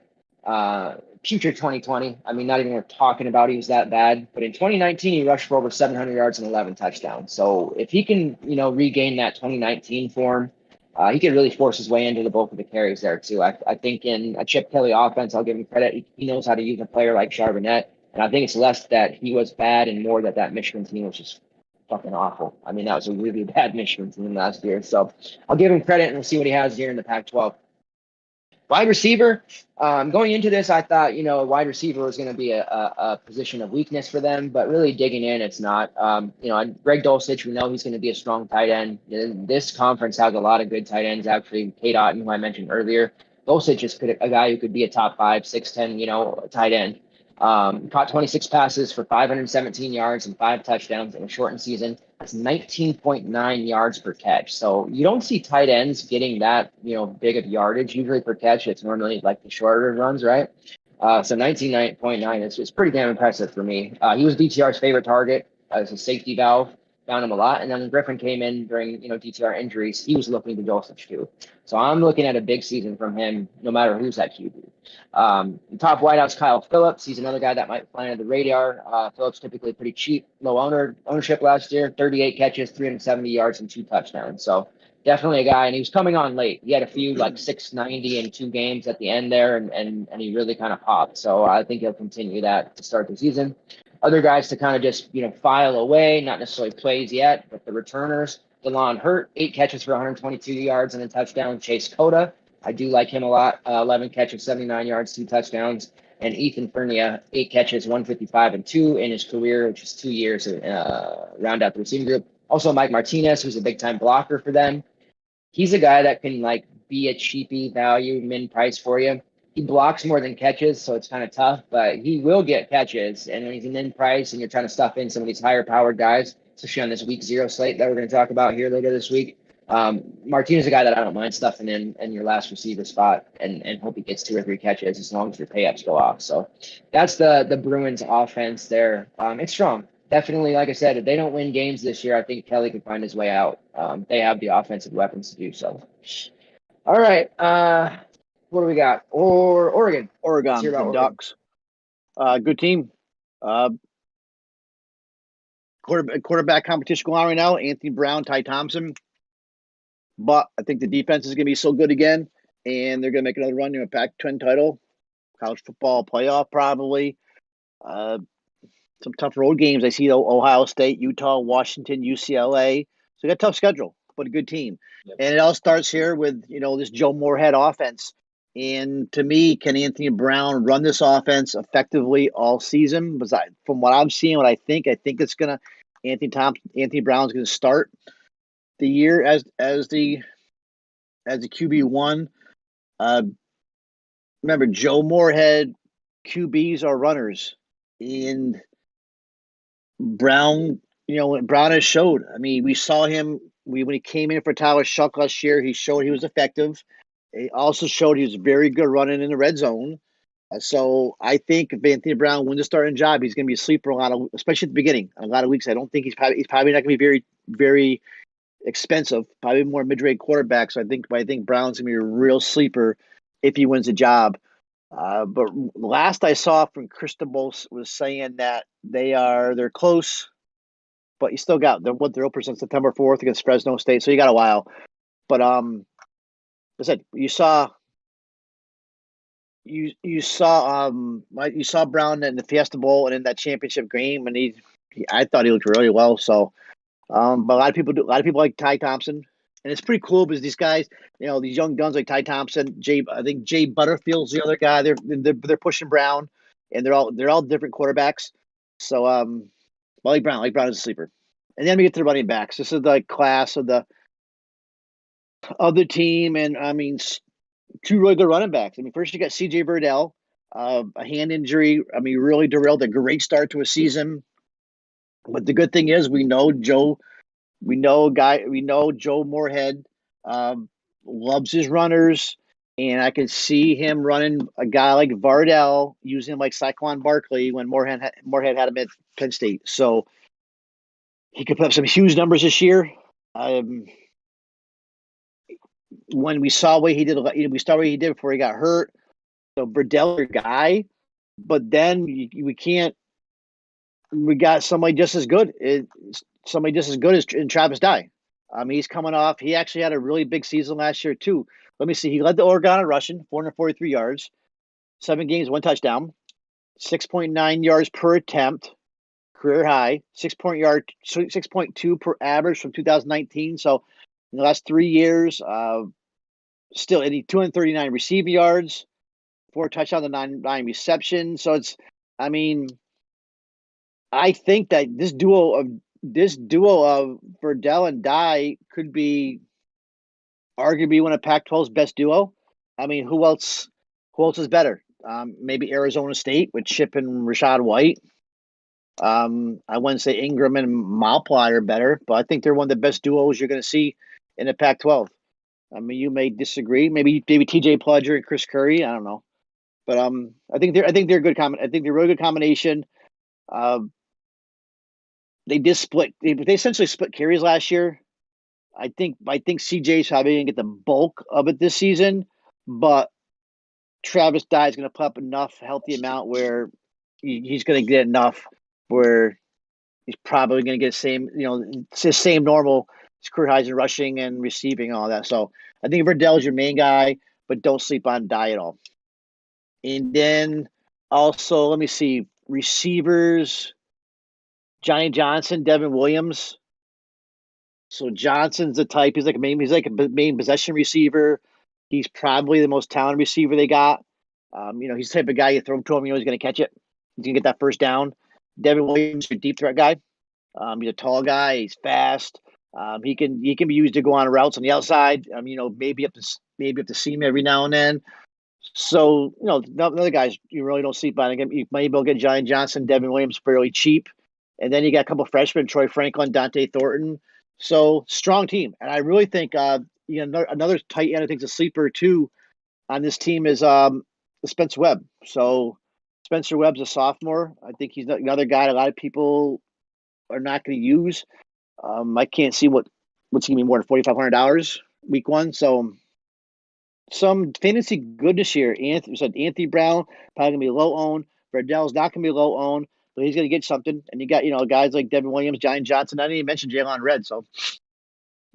Putrid 2020. I mean, not even worth talking about. He was that bad. But in 2019, he rushed for over 700 yards and 11 touchdowns. So if he can, regain that 2019 form, he could really force his way into the bulk of the carries there, too. I think in a Chip Kelly offense, I'll give him credit. He knows how to use a player like Charbonnet. And I think it's less that he was bad and more that Michigan team was just fucking awful. I mean, that was a really bad Michigan team last year. So I'll give him credit and we'll see what he has here in the Pac-12. Wide receiver, going into this, I thought, a wide receiver was going to be a position of weakness for them, but really digging in, it's not. Greg Dulcich, we know he's going to be a strong tight end. This conference has a lot of good tight ends, actually. Kate Otten, who I mentioned earlier. Dulcich is a guy who could be a top 5, 6'10", tight end. Caught 26 passes for 517 yards and 5 touchdowns in a shortened season. That's 19.9 yards per catch. So you don't see tight ends getting that, big of yardage usually per catch. It's normally like the shorter runs, right? So 19.9 is pretty damn impressive for me. He was DTR's favorite target as a safety valve. Found him a lot. And then when Griffin came in during, DTR injuries, he was looking to Dulcich too. So I'm looking at a big season from him, no matter who's at QB. Top wideouts, Kyle Phillips. He's another guy that might fly under the radar. Phillips typically pretty cheap, low ownership last year, 38 catches, 370 yards, and 2 touchdowns. So definitely a guy, and he was coming on late. He had a few like 690 in 2 games at the end there, and he really kind of popped. So I think he'll continue that to start the season. Other guys to kind of just, file away, not necessarily plays yet, but the returners. DeLon Hurt, 8 catches for 122 yards and a touchdown. Chase Cota, I do like him a lot. 11 catches, 79 yards, 2 touchdowns. And Ethan Fernia, 8 catches, 155 and 2 in his career, which is 2 years round out the receiving group. Also, Mike Martinez, who's a big-time blocker for them. He's a guy that can, be a cheapy value, min price for you. He blocks more than catches, so it's kind of tough, but he will get catches. And when he's in price and you're trying to stuff in some of these higher-powered guys, especially on this week 0 slate that we're going to talk about here later this week, Martinez is a guy that I don't mind stuffing in your last receiver spot and hope he gets 2 or 3 catches as long as your payups go off. So that's the Bruins offense there. It's strong. Definitely, like I said, if they don't win games this year, I think Kelly can find his way out. They have the offensive weapons to do so. All right. What do we got? Oregon. The Ducks. Good team. Quarterback competition going on right now. Anthony Brown, Ty Thompson. But I think the defense is going to be so good again, and they're going to make another run to a Pac-10 title, college football playoff probably. Some tough road games. I see Ohio State, Utah, Washington, UCLA. So they got a tough schedule, but a good team. Yep. And it all starts here with, this Joe Moorhead offense. And to me, can Anthony Brown run this offense effectively all season? From what I'm seeing, what I think it's going to Anthony Brown's going to start the year as the QB1. Remember, Joe Moorhead QBs are runners, and Brown, Brown has showed. I mean, we saw him when he came in for Tyler Shuck last year. He showed he was effective. He also showed he was very good running in the red zone. So I think if Anthony Brown wins a starting job, he's going to be a sleeper especially at the beginning. A lot of weeks, I don't think he's probably not going to be very, very expensive. Probably more mid-rate quarterback. So I think Brown's going to be a real sleeper if he wins the job. But last I saw from Cristobal was saying that they're close, but you still got they're open on September 4th against Fresno State, so you got a while. But I said you saw you saw Brown in the Fiesta Bowl and in that championship game, and I thought he looked really well. So, but a lot of people like Ty Thompson, and it's pretty cool because these guys, these young guns like Ty Thompson, I think Jay Butterfield's the other guy. They're pushing Brown, and they're all different quarterbacks. So, I like Brown. I like Brown as a sleeper. And then we get to the running backs. This is the class of the team, and I mean, two really good running backs. I mean, first you got C.J. Verdell, a hand injury. I mean, really derailed a great start to a season. But the good thing is, we know Joe Moorhead loves his runners, and I can see him running a guy like Verdell, using him like Saquon Barkley when Moorhead had him at Penn State. So he could put up some huge numbers this year. When we saw what he did, before he got hurt. So Verdell, your guy, but then we can't. We got somebody just as good. As in Travis Dye. He's coming off. He actually had a really big season last year too. Let me see. He led the Oregon in rushing, 443 yards, 7 games, 1 touchdown, 6.9 yards per attempt, career high, 6.2 per average from 2019. So in the last 3 years, still 239 receiving yards, 4 touchdowns and 9 receptions. So I think that this duo of Verdell and Dye could be arguably one of Pac-12's best duo. I mean, who else is better? Maybe Arizona State with Chip and Rashad White. I wouldn't say Ingram and Malply are better, but I think they're one of the best duos you're going to see in the Pac-12. I mean, you may disagree. Maybe TJ Pludger and Chris Curry. I don't know, but I think they're a good I think they're a really good combination. They essentially split carries last year. I think CJ's probably going to get the bulk of it this season, but Travis Dye is going to put up enough healthy amount where he's going to get enough where he's probably going to get same normal career highs in rushing and receiving and all that. So I think Verdell is your main guy, but don't sleep on Dye at all. And then also, let me see, receivers, Johnny Johnson, Devin Williams. So Johnson's the type. He's like a main possession receiver. He's probably the most talented receiver they got. He's the type of guy you throw to him, he's going to catch it. He's going to get that first down. Devin Williams, your deep threat guy. He's a tall guy. He's fast. He can be used to go on routes on the outside. Maybe up to seam every now and then. So other guys you really don't sleep on. Again, you might be able to get Johnny Johnson, Devin Williams fairly cheap, and then you got a couple of freshmen, Troy Franklin, Dante Thornton. So strong team, and I really think another tight end I think is a sleeper too on this team is Spence Webb. So Spencer Webb's a sophomore. I think he's another guy a lot of people are not going to use. I can't see what's going to be more than $4,500 week one. So some fantasy good this year. Anthony Brown probably going to be low owned. Verdell's not going to be low owned, but he's going to get something. And you got guys like Devin Williams, Johnny Johnson. I didn't even mention Jalen Red. So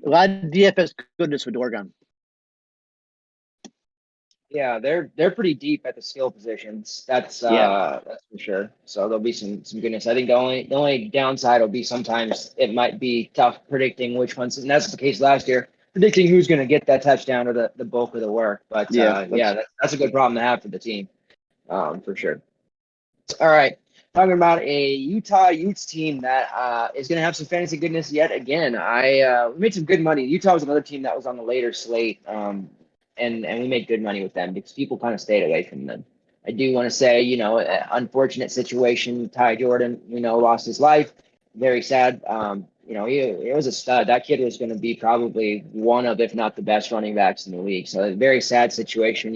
a lot of DFS goodness with Oregon. Yeah, they're pretty deep at the skill positions. That's for sure. So there'll be some goodness. I think the only downside will be sometimes it might be tough predicting which ones, and that's the case last year, predicting who's going to get that touchdown or the bulk of the work. But that's a good problem to have for the team, for sure. All right, talking about a Utah Utes team that is going to have some fantasy goodness yet again. We made some good money. Utah was another team that was on the later slate. And we made good money with them because people kind of stayed away from them. I do want to say, unfortunate situation. Ty Jordan, lost his life. Very sad. He was a stud. That kid was going to be probably one of, if not the best running backs in the league. So a very sad situation,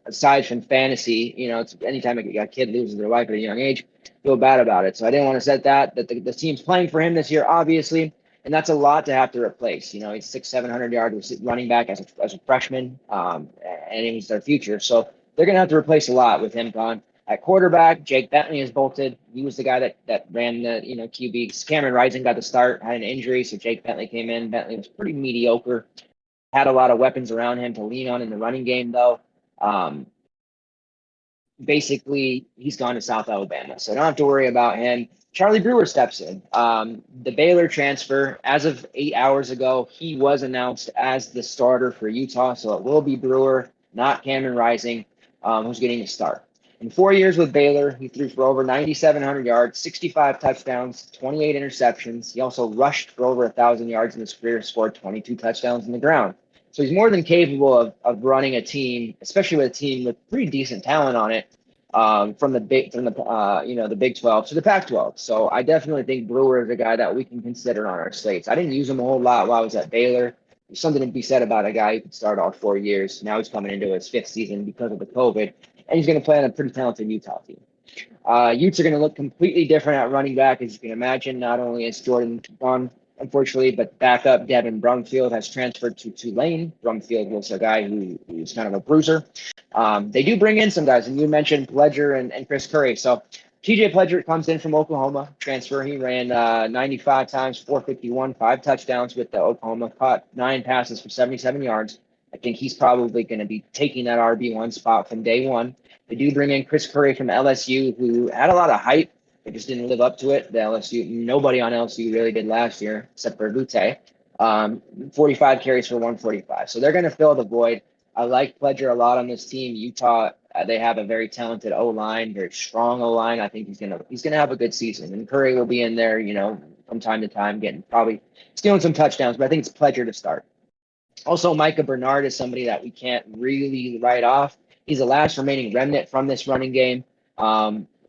aside from fantasy, it's anytime a kid loses their life at a young age, feel bad about it. So I didn't want to set that the team's playing for him this year, obviously. And that's a lot to have to replace. He's 600-700 yard running back as a freshman, and he's their future. So they're going to have to replace a lot with him gone. At quarterback, Jake Bentley has bolted. He was the guy that ran the QB. Cameron Rising got the start, had an injury, so Jake Bentley came in. Bentley was pretty mediocre. Had a lot of weapons around him to lean on in the running game, though. basically he's gone to South Alabama, so don't have to worry about him. Charlie Brewer steps in. The Baylor transfer, as of 8 hours ago, he was announced as the starter for Utah, so it will be Brewer, not Cameron Rising, who's getting a start. In 4 years with Baylor, he threw for over 9,700 yards, 65 touchdowns, 28 interceptions. He also rushed for over 1,000 yards in his career, scored 22 touchdowns on the ground. So he's more than capable of running a team, especially with a team with pretty decent talent on it, from the Big 12 to the Pac-12. So I definitely think Brewer is a guy that we can consider on our slates. I didn't use him a whole lot while I was at Baylor. There's something to be said about a guy who could start all 4 years. Now he's coming into his fifth season because of the COVID, and he's going to play on a pretty talented Utah team. Utes are going to look completely different at running back, as you can imagine. Not only is Jordan gone, unfortunately, but backup Devin Brumfield has transferred to Tulane. Brumfield was a guy who's kind of a bruiser. They do bring in some guys, and you mentioned Pledger and Chris Curry. So TJ Pledger comes in from Oklahoma, transfer. He ran 95 times, 451, 5 touchdowns with the Oklahoma, caught 9 passes for 77 yards. I think he's probably going to be taking that RB1 spot from day one. They do bring in Chris Curry from LSU, who had a lot of hype. They just didn't live up to it. Nobody on LSU really did last year, except for Lute. 45 carries for 145. So they're going to fill the void. I like Pledger a lot on this team. Utah, they have a very talented O-line, very strong O-line. I think he's gonna have a good season. And Curry will be in there, from time to time, getting probably stealing some touchdowns. But I think it's Pledger to start. Also, Micah Bernard is somebody that we can't really write off. He's the last remaining remnant from this running game.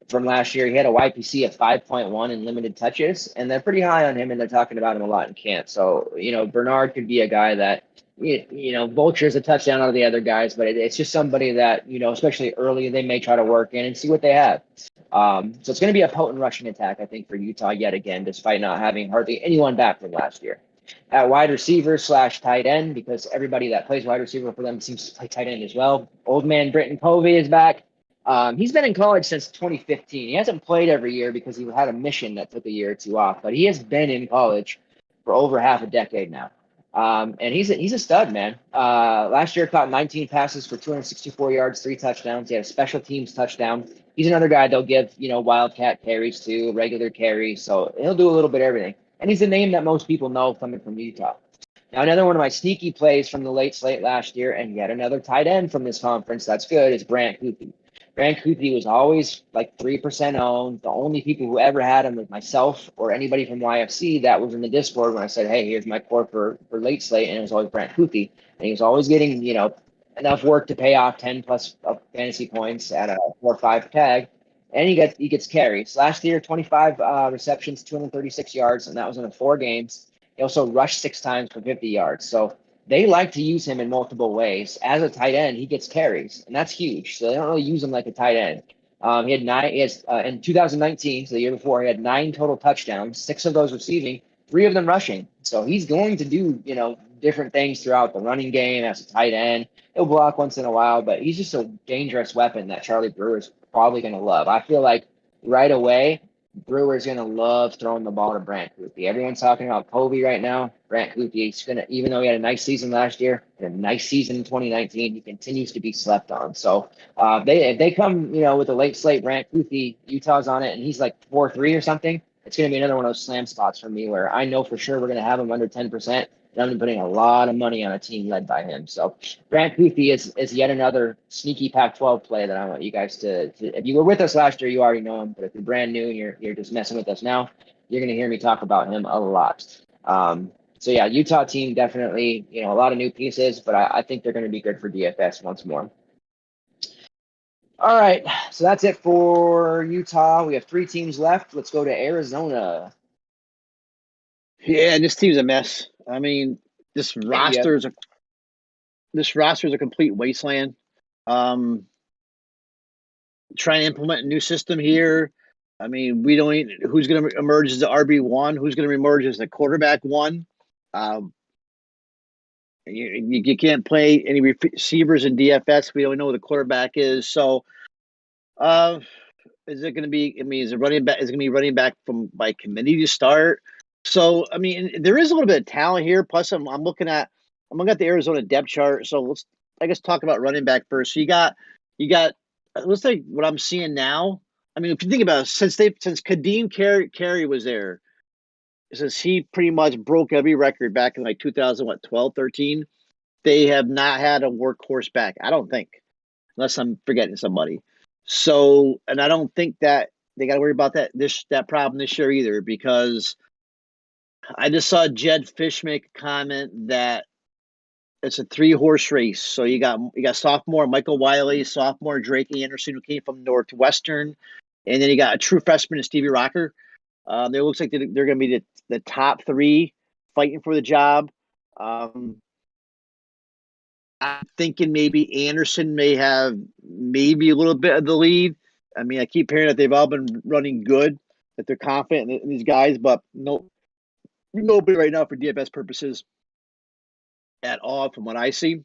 From last year, he had a YPC of 5.1 in limited touches, and they're pretty high on him, and they're talking about him a lot in camp. So, Bernard could be a guy that, vultures a touchdown out of the other guys, but it's just somebody that, especially early, they may try to work in and see what they have. So it's going to be a potent rushing attack, I think, for Utah yet again, despite not having hardly anyone back from last year. At wide receiver / tight end, because everybody that plays wide receiver for them seems to play tight end as well. Old man Britton Povey is back. He's been in college since 2015. He hasn't played every year because he had a mission that took a year or two off, but he has been in college for over half a decade now. And he's a stud, man. Last year caught 19 passes for 264 yards, 3 touchdowns. He had a special teams touchdown. He's another guy they'll give, wildcat carries to, regular carries. So he'll do a little bit of everything. And he's a name that most people know coming from Utah. Now, another one of my sneaky plays from the late slate last year, and yet another tight end from this conference that's good, is Brant Kuthi. Brant Kuthi was always like 3% owned. The only people who ever had him was myself or anybody from YFC that was in the Discord when I said, hey, here's my core for late slate, and it was always Brant Kuthi. And he was always getting, enough work to pay off 10 plus fantasy points at a 4 or 5 tag. And he gets carries. Last year, 25 receptions, 236 yards, and that was in 4 games. He also rushed 6 times for 50 yards. So they like to use him in multiple ways. As a tight end, he gets carries, and that's huge. So they don't really use him like a tight end. He had 9. He has in 2019, so the year before, he had 9 total touchdowns, 6 of those receiving, 3 of them rushing. So he's going to do different things throughout the running game as a tight end. He'll block once in a while, but he's just a dangerous weapon that Charlie Brewer is probably going to love. I feel like right away, Brewer's going to love throwing the ball to Brant Kuthi. Everyone's talking about Povey right now. Brant Kuthi is going to, even though he had a nice season last year, and a nice season in 2019, he continues to be slept on. So if they come, with a late slate Brant Kuthi, Utah's on it, and he's like 4-3 or something, it's going to be another one of those slam spots for me where I know for sure we're going to have him under 10%. And I'm putting a lot of money on a team led by him. So Brant Kuthi is yet another sneaky Pac-12 play that I want you guys to if you were with us last year, you already know him. But if you're brand new and you're just messing with us now, you're going to hear me talk about him a lot. So yeah, Utah team definitely, a lot of new pieces, but I think they're going to be good for DFS once more. All right, so that's it for Utah. We have 3 teams left. Let's go to Arizona. Yeah, this team's a mess. I mean, this roster is a complete wasteland. Trying to implement a new system here. I mean, we don't even, who's going to emerge as the RB1, who's going to emerge as the quarterback 1. You can't play any receivers in DFS. We don't know who the quarterback is. So, is it going to be? I mean, is it running back? Is it going to be running back by committee to start? So, I mean, there is a little bit of talent here. Plus, I'm looking at the Arizona depth chart. So let's, I guess, talk about running back first. So you got looks like what I'm seeing now. I mean, if you think about it, since Kadeem Carey was there, since he pretty much broke every record back in like 2012, 13, they have not had a workhorse back. I don't think, unless I'm forgetting somebody. So, and I don't think that they got to worry about that problem this year either, because I just saw Jed Fish make a comment that it's a 3-horse race. So you got sophomore Michael Wiley, sophomore Drake Anderson, who came from Northwestern, and then you got a true freshman Stevie Rocker. It looks like they're going to be the top 3 fighting for the job. I'm thinking maybe Anderson may have maybe a little bit of the lead. I mean, I keep hearing that they've all been running good, that they're confident in these guys, but nobody right now for DFS purposes at all from what I see.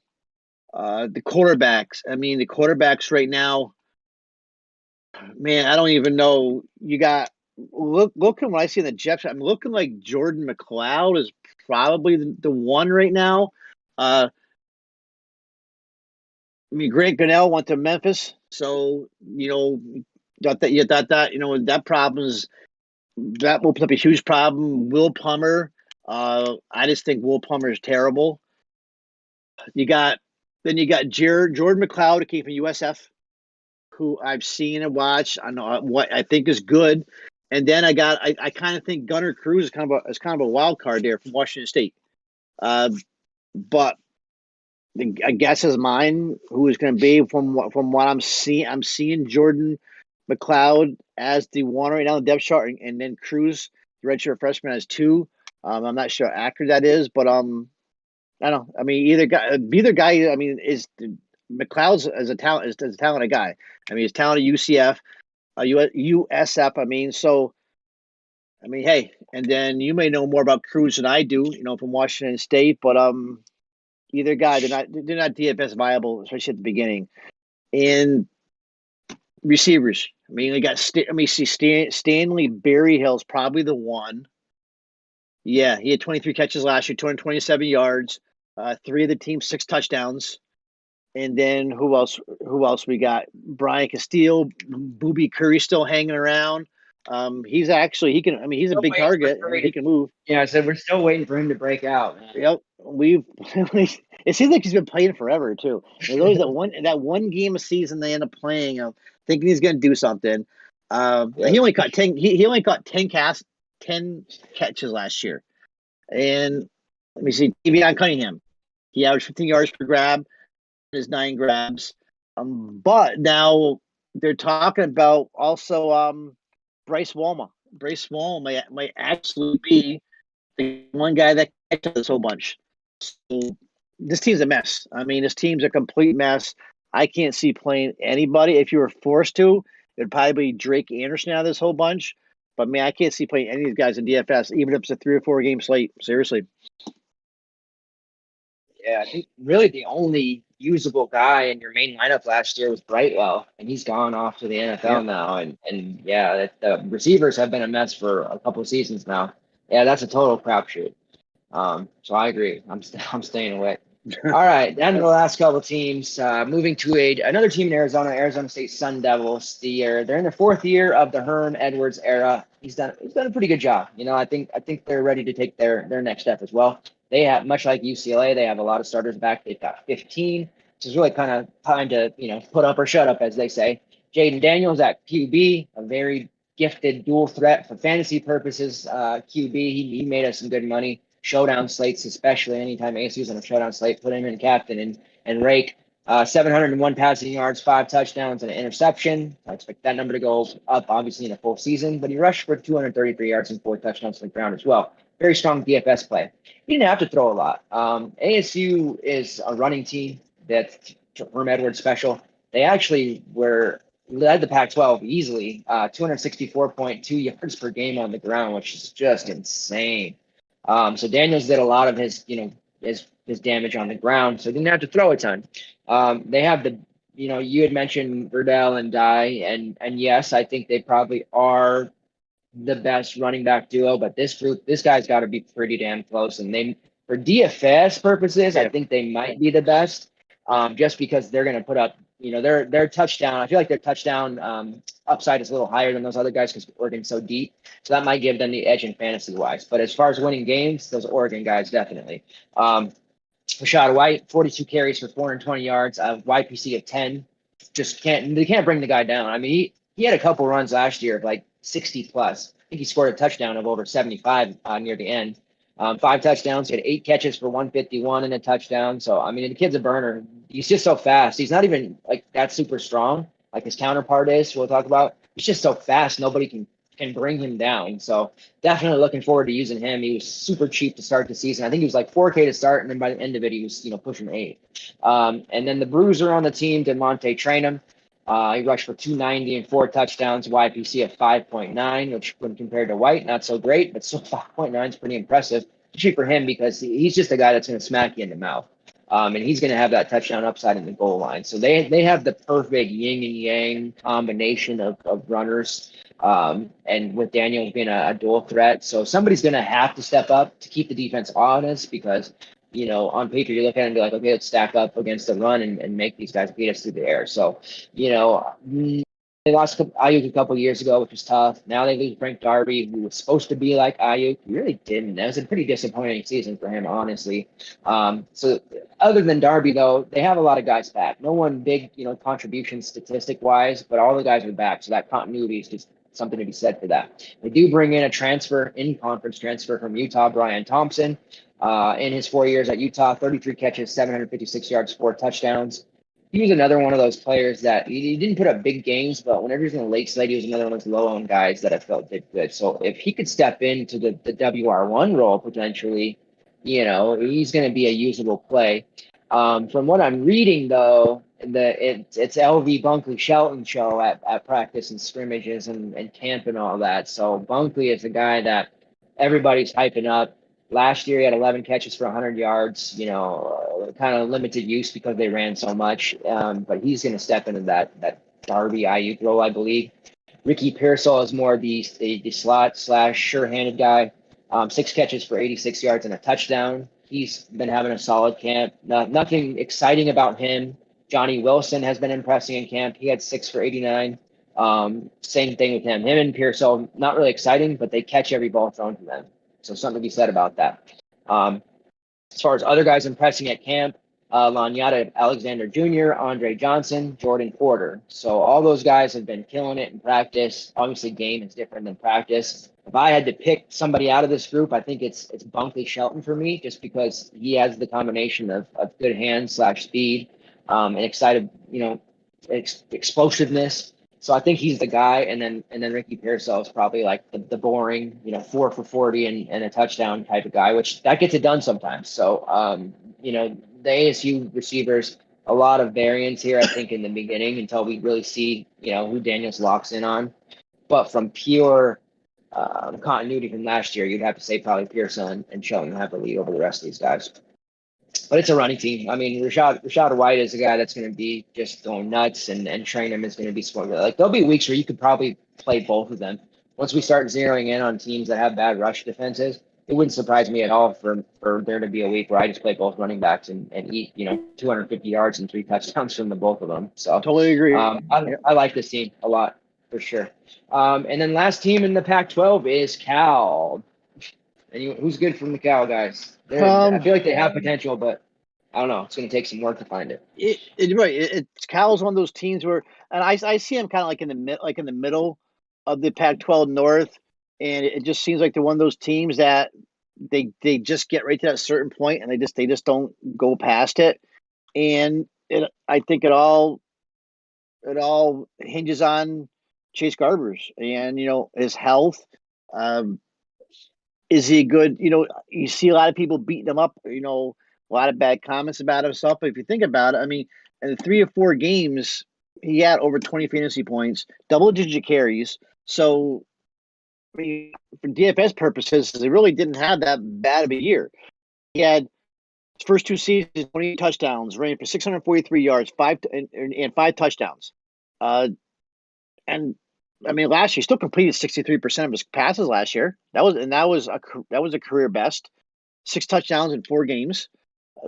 The quarterbacks. I mean, the quarterbacks right now, man, I don't even know. You got looking what I see in the Jets. I'm looking like Jordan McLeod is probably the one right now. I mean, Grant Gunnell went to Memphis, so that problem's that will put up a huge problem. Will Plummer, I just think Will Plummer is terrible. You got Jordan McLeod, who came from USF, who I've seen and watched. I know what I think is good, and then I kind of think Gunnar Cruz is kind of a wild card there from Washington State. But I guess is mine who is going to be from what I'm seeing. I'm seeing Jordan McLeod as the one right now in the depth chart, and then Cruz, the redshirt freshman, as 2. I'm not sure how accurate that is, but I don't know. I mean, either guy. I mean, is McLeod's as a talented guy. I mean, he's talented UCF, USF. I mean, so I mean, hey, and then you may know more about Cruz than I do, from Washington State, but either guy, they're not DFS viable, especially at the beginning. And receivers, I mean, we got Stanley Berryhill's probably the one. Yeah, he had 23 catches last year, 227 yards, 3 of the team's 6 touchdowns. And then who else we got? Brian Castillo, Booby Curry still hanging around. He's a big target and he can move. Yeah, I said we're still waiting for him to break out, man. Yep. It seems like he's been playing forever too. There's always that one game a season they end up playing, thinking he's gonna do something. He only caught 10 catches last year. And let me see, Dion Cunningham. He averaged 15 yards per grab, his 9 grabs. But now they're talking about also Bryce Walmart. Bryce Walmart might actually be the one guy that catches this whole bunch. So this team's a mess. I mean, this team's a complete mess. I can't see playing anybody. If you were forced to, it'd probably be Drake Anderson out of this whole bunch. But man, I can't see playing any of these guys in DFS, even if it's a 3 or 4 game slate. Seriously. Yeah, I think really the only usable guy in your main lineup last year was Brightwell, and he's gone off to the NFL now. And yeah, the receivers have been a mess for a couple of seasons now. Yeah, that's a total crapshoot. So I agree. I'm staying away. All right, then the last couple of teams, moving to another team in Arizona State Sun Devils. They're in their 4th year of the Herm Edwards era. He's done a pretty good job. I think they're ready to take their next step as well. They have, much like UCLA, they have a lot of starters back. They've got 15, which is really kind of time to put up or shut up, as they say. Jaden Daniels at QB, a very gifted dual threat for fantasy purposes. QB, he made us some good money. Showdown slates, especially anytime ASU's on a showdown slate, put him in captain and rake. 701 passing yards, 5 touchdowns, and an interception. I expect that number to go up, obviously, in a full season, but he rushed for 233 yards and 4 touchdowns on the ground as well. Very strong DFS play. He didn't have to throw a lot. ASU is a running team that's Herm Edwards special. They actually led the Pac-12 easily, 264.2 yards per game on the ground, which is just insane. So Daniels did a lot of his damage on the ground, so he didn't have to throw a ton. They have you had mentioned Verdell and Dye, and yes, I think they probably are the best running back duo, but this guy's got to be pretty damn close. And for DFS purposes, I think they might be the best, just because they're going to put up their touchdown. I feel like their touchdown upside is a little higher than those other guys because Oregon's so deep. So that might give them the edge in fantasy wise. But as far as winning games, those Oregon guys definitely. Rashad White, 42 carries for 420 yards, a YPC of 10. They can't bring the guy down. I mean, he had a couple runs last year of like 60 plus. I think he scored a touchdown of over 75 near the end. 5 touchdowns. He had 8 catches for 151 and a touchdown. So, I mean, the kid's a burner. He's just so fast. He's not even like that super strong, like his counterpart is. We'll talk about. He's just so fast. Nobody can bring him down. So definitely looking forward to using him. He was super cheap to start the season. I think he was like 4K to start, and then by the end of it, he was pushing 8. And then the bruiser on the team, DeMonte Trainum. He rushed for 290 and 4 touchdowns, YPC of 5.9, which when compared to White, not so great, but still 5.9 is pretty impressive, especially for him because he's just a guy that's going to smack you in the mouth. And he's going to have that touchdown upside in the goal line. So they have the perfect yin and yang combination of runners. And with Daniel being a dual threat. So somebody's going to have to step up to keep the defense honest because, on paper, you look at it and be like, okay, let's stack up against the run and make these guys beat us through the air. So, they lost Ayuk a couple of years ago, which was tough. Now they lose Frank Darby, who was supposed to be like Ayuk. He really didn't. That was a pretty disappointing season for him, honestly. So other than Darby, though, they have a lot of guys back. No one big, contribution statistic-wise, but all the guys are back. So that continuity is just something to be said for that. They do bring in a in-conference transfer from Utah, Brian Thompson. In his 4 years at Utah, 33 catches, 756 yards, 4 touchdowns. He was another one of those players that he didn't put up big games, but whenever he was in the late slate, he was another one of those low-owned guys that I felt did good. So if he could step into the WR1 role potentially, he's going to be a usable play. From what I'm reading, though, it's LV Bunkley Shelton show at practice and scrimmages and camp and all that. So Bunkley is a guy that everybody's hyping up. Last year, he had 11 catches for 100 yards, kind of limited use because they ran so much. But he's going to step into that Darby Ayuk role, I believe. Ricky Pearsall is more the slot / sure-handed guy. 6 catches for 86 yards and a touchdown. He's been having a solid camp. Nothing exciting about him. Johnny Wilson has been impressing in camp. He had 6 for 89. Same thing with him. Him and Pearsall, not really exciting, but they catch every ball thrown to them. So something to be said about that. As far as other guys impressing at camp, Lanyata Alexander Jr., Andre Johnson, Jordan Porter. So all those guys have been killing it in practice. Obviously, game is different than practice. If I had to pick somebody out of this group, I think it's Bunkley Shelton for me, just because he has the combination of good hands / speed and explosiveness. So I think he's the guy, and then Ricky Pearsall is probably like the boring, 4 for 40 and a touchdown type of guy, which that gets it done sometimes. So the ASU receivers, a lot of variance here, I think, in the beginning until we really see who Daniels locks in on. But from pure continuity from last year, you'd have to say probably Pearsall and Shelton have the lead over the rest of these guys. But it's a running team. I mean, Rashad White is a guy that's going to be just going nuts, and Trainum is going to be scoring. Like, there'll be weeks where you could probably play both of them. Once we start zeroing in on teams that have bad rush defenses, it wouldn't surprise me at all for there to be a week where I just play both running backs and eat 250 yards and 3 touchdowns from the both of them. So totally agree. I like this team a lot for sure. And then last team in the Pac-12 is Cal. And who's good from the Cal guys? I feel like they have potential, but I don't know. It's going to take some work to find it. It's Cal's one of those teams where, and I see them kind of like in the middle of the Pac-12 North, and it just seems like they're one of those teams that they just get right to that certain point, and they just don't go past it. And I think it all hinges on Chase Garbers and his health. Is he good? You see a lot of people beating him up, a lot of bad comments about himself. But if you think about it, I mean, in the 3 or 4 games, he had over 20 fantasy points, double-digit carries. So, I mean, for DFS purposes, he really didn't have that bad of a year. He had his first 2 seasons, 20 touchdowns, ran for 643 yards, 5 touchdowns. And I mean, last year he still completed 63% of his passes last year. That was a career best. 6 touchdowns in 4 games.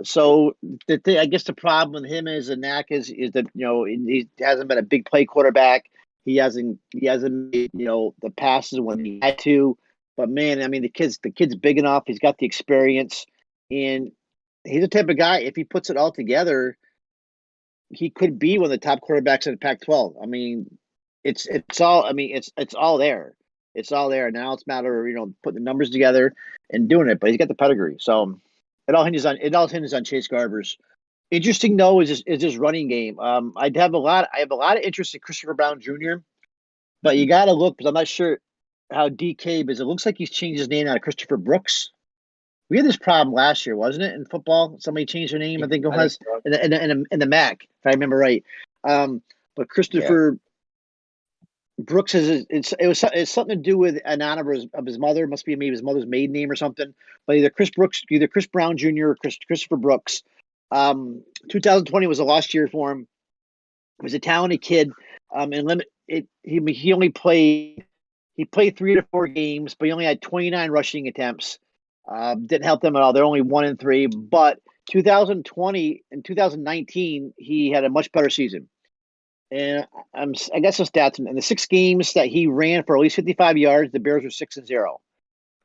So the thing, I guess, the problem with him is the knack is that he hasn't been a big play quarterback. He hasn't made the passes when he had to. But man, I mean the kid's big enough. He's got the experience, and he's the type of guy. If he puts it all together, he could be one of the top quarterbacks in the Pac-12. I mean, it's all. I mean, it's all there. It's all there. Now it's a matter of putting the numbers together and doing it. But he's got the pedigree, so it all hinges on Chase Garbers. Interesting though is his running game. I have a lot of interest in Christopher Brown Jr., but you got to look because I'm not sure how DK is. It looks like he's changed his name out of Christopher Brooks. We had this problem last year, wasn't it, in football? Somebody changed their name. I think it was so. in the MAC, if I remember right. But Christopher Brooks it's something to do with an honor of his mother. It must be maybe his mother's maiden name or something. But either Chris Brown Jr. or Christopher Brooks. 2020 was a lost year for him. He was a talented kid. He played 3 to 4 games, but he only had 29 rushing attempts. Didn't help them at all. They're only 1-3. But 2020 and 2019, he had a much better season. And I guess the stats in the 6 games that he ran for at least 55 yards, the Bears were 6-0.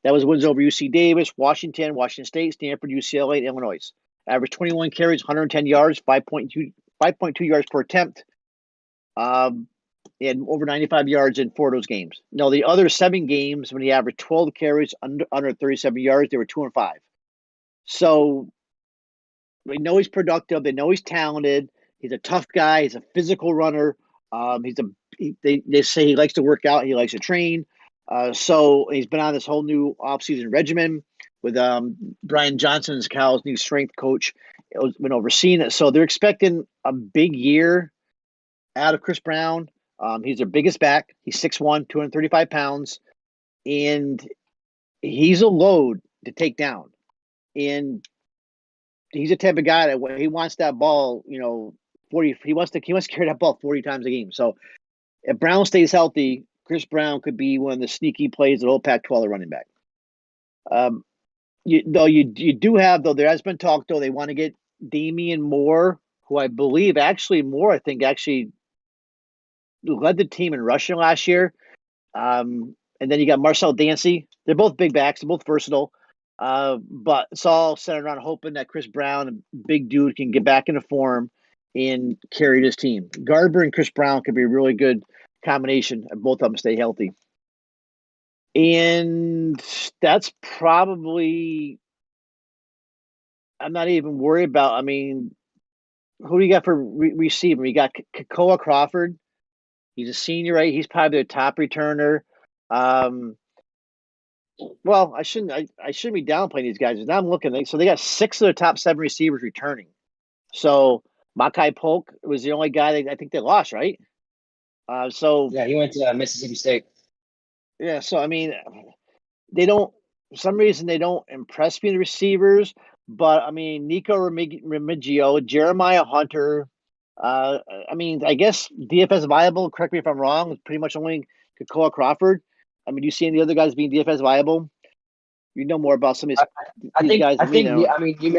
That was wins over UC Davis, Washington State, Stanford, UCLA, and Illinois. Averaged 21 carries, 110 yards, 5.2 yards per attempt. He had over 95 yards in 4 of those games. Now, the other 7 games, when he averaged 12 carries under 37 yards, they were 2-5. So they know he's productive. They know he's talented. He's a tough guy. He's a physical runner. They say he likes to work out. He likes to train. So he's been on this whole new offseason regimen with Brian Johnson as Cal's new strength coach. It's been overseeing it. So they're expecting a big year out of Chris Brown. He's their biggest back. He's 6'1", 235 pounds. And he's a load to take down. And he's the type of guy that when he wants that ball, 40. He wants to carry that ball 40 times a game. So if Brown stays healthy, Chris Brown could be one of the sneaky plays of the whole Pac-12 running back. You do have there has been talk they want to get Damien Moore, who I believe Moore actually led the team in rushing last year. And then you got Marcel Dancy. They're both big backs. They're both versatile. But it's all centered around hoping that Chris Brown, a big dude, can get back into form and carry this team. Garber and Chris Brown could be a really good combination if both of them stay healthy. And that's probably I'm not even worried about. I mean, who do you got for receiver? You got Kakoa Crawford. He's a senior, right? He's probably their top returner. Well, I shouldn't be downplaying these guys. Now I'm looking. So they got 6 of the top 7 receivers returning. So Makai Polk was the only guy I think they lost, right? He went to Mississippi State. Yeah, so I mean, they don't. For some reason, they don't impress me, the receivers. But I mean, Nico Remigio, Jeremiah Hunter. I mean, I guess DFS viable. Correct me if I'm wrong. Pretty much only Kakoa Crawford. I mean, do you see any other guys being DFS viable? You know more about some of these guys than me now. I mean, you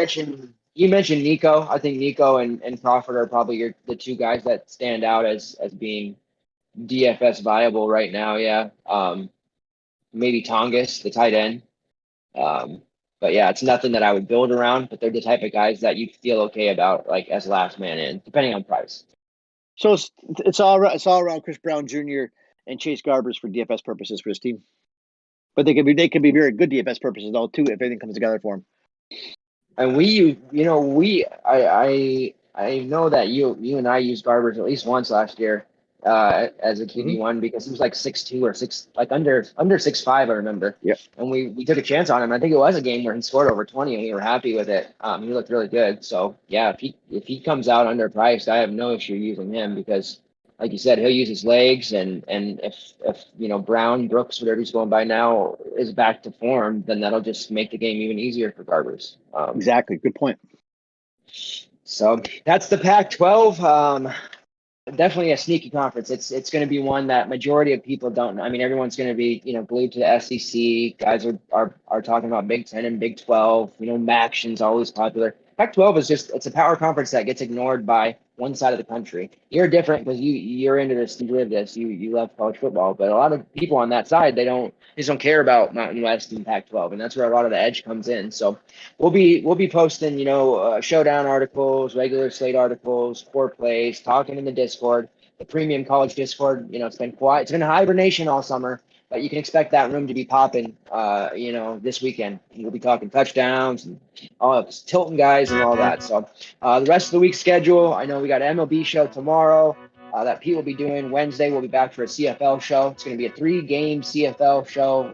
mentioned Nico. I think Nico and Crawford are probably the 2 guys that stand out as being DFS viable right now. Yeah. Maybe Tongas, the tight end. But yeah, it's nothing that I would build around, but they're the type of guys that you feel okay about, like as last man in, depending on price. So it's all around Chris Brown Jr. and Chase Garbers for DFS purposes for his team. But they could be very good DFS purposes though too if everything comes together for him. And I know that you and I used Garbers at least once last year as a QB1 because he was like 6'2" or 6, like under 6'5", I remember. Yeah. And we took a chance on him. I think it was a game where he scored over 20 and we were happy with it. He looked really good. So yeah, if he comes out underpriced, I have no issue using him because, like you said, he'll use his legs, and if Brown, Brooks, whatever he's going by now, is back to form, then that'll just make the game even easier for Garbers. Exactly. Good point. So that's the Pac-12. Definitely a sneaky conference. It's going to be one that majority of people don't know. I mean, everyone's going to be glued to the SEC. Guys are talking about Big 10 and Big 12. MACtion's always popular. Pac-12 is just, it's a power conference that gets ignored by one side of the country. You're different because you're into this, you live this, you love college football, but a lot of people on that side, they just don't care about Mountain West and Pac-12, and that's where a lot of the edge comes in. So we'll be posting, showdown articles, regular slate articles, core plays, talking in the Discord, the premium college Discord. It's been quiet, it's been hibernation all summer. But you can expect that room to be popping, this weekend. We'll be talking touchdowns and all tilting guys and all that. So the rest of the week's schedule, I know we got an MLB show tomorrow that Pete will be doing. Wednesday, we'll be back for a CFL show. It's going to be a 3-game CFL show.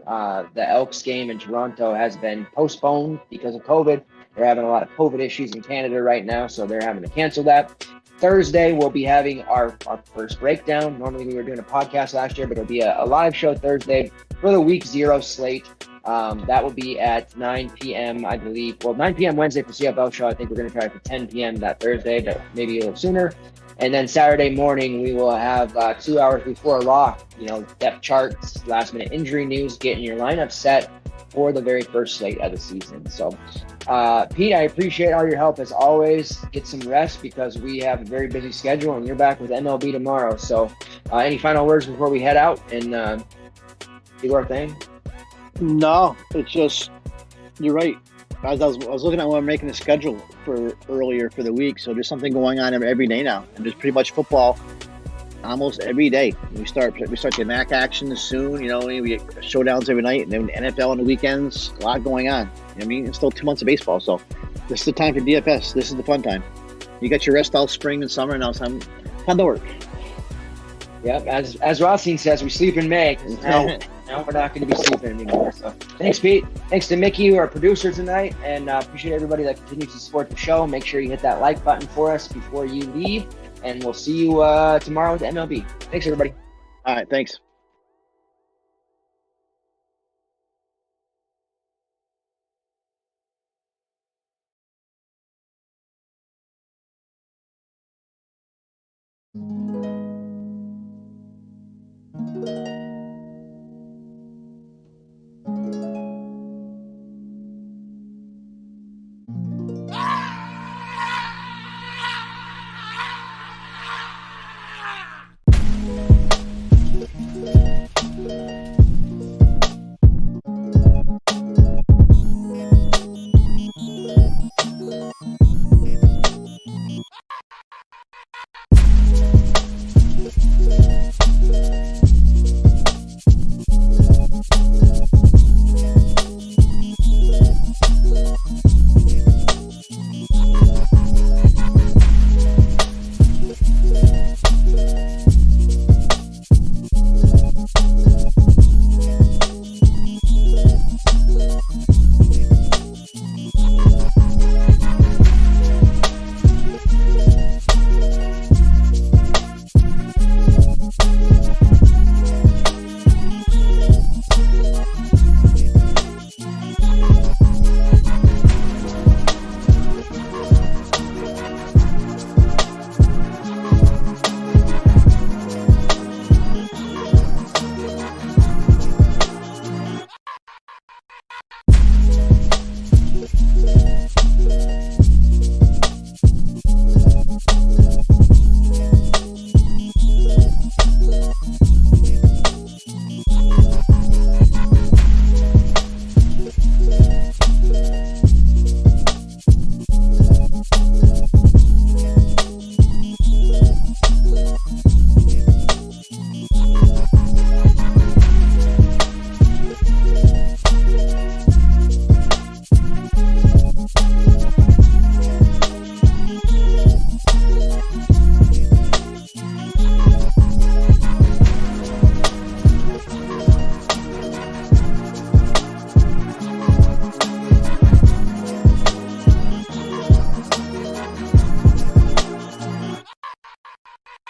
The Elks game in Toronto has been postponed because of COVID. They're having a lot of COVID issues in Canada right now, so they're having to cancel that. Thursday, we'll be having our first breakdown. Normally, we were doing a podcast last year, but it'll be a live show Thursday for the week 0 slate. That will be at 9 p.m., I believe. Well, 9 p.m. Wednesday for CFL show. I think we're going to try for 10 p.m. that Thursday, but maybe a little sooner. And then Saturday morning, we will have 2 hours before lock, depth charts, last-minute injury news, getting your lineup set for the very first slate of the season. So, Pete, I appreciate all your help as always. Get some rest because we have a very busy schedule, and you're back with MLB tomorrow. So, any final words before we head out and do our thing? No, it's just, you're right. I was looking at when I'm making the schedule for earlier for the week, so there's something going on every day now, and there's pretty much football almost every day. We start the MAC action soon. We get showdowns every night, and then NFL on the weekends. A lot going on. It's still 2 months of baseball, so this is the time for DFS. This is the fun time. You got your rest all spring and summer, and now it's time to work. Yep, as Rothstein says, we sleep in May. Now we're not going to be sleeping anymore. So thanks, Pete. Thanks to Mickey, our producer tonight, and appreciate everybody that continues to support the show. Make sure you hit that like button for us before you leave, and we'll see you tomorrow with MLB. Thanks, everybody. All right, thanks.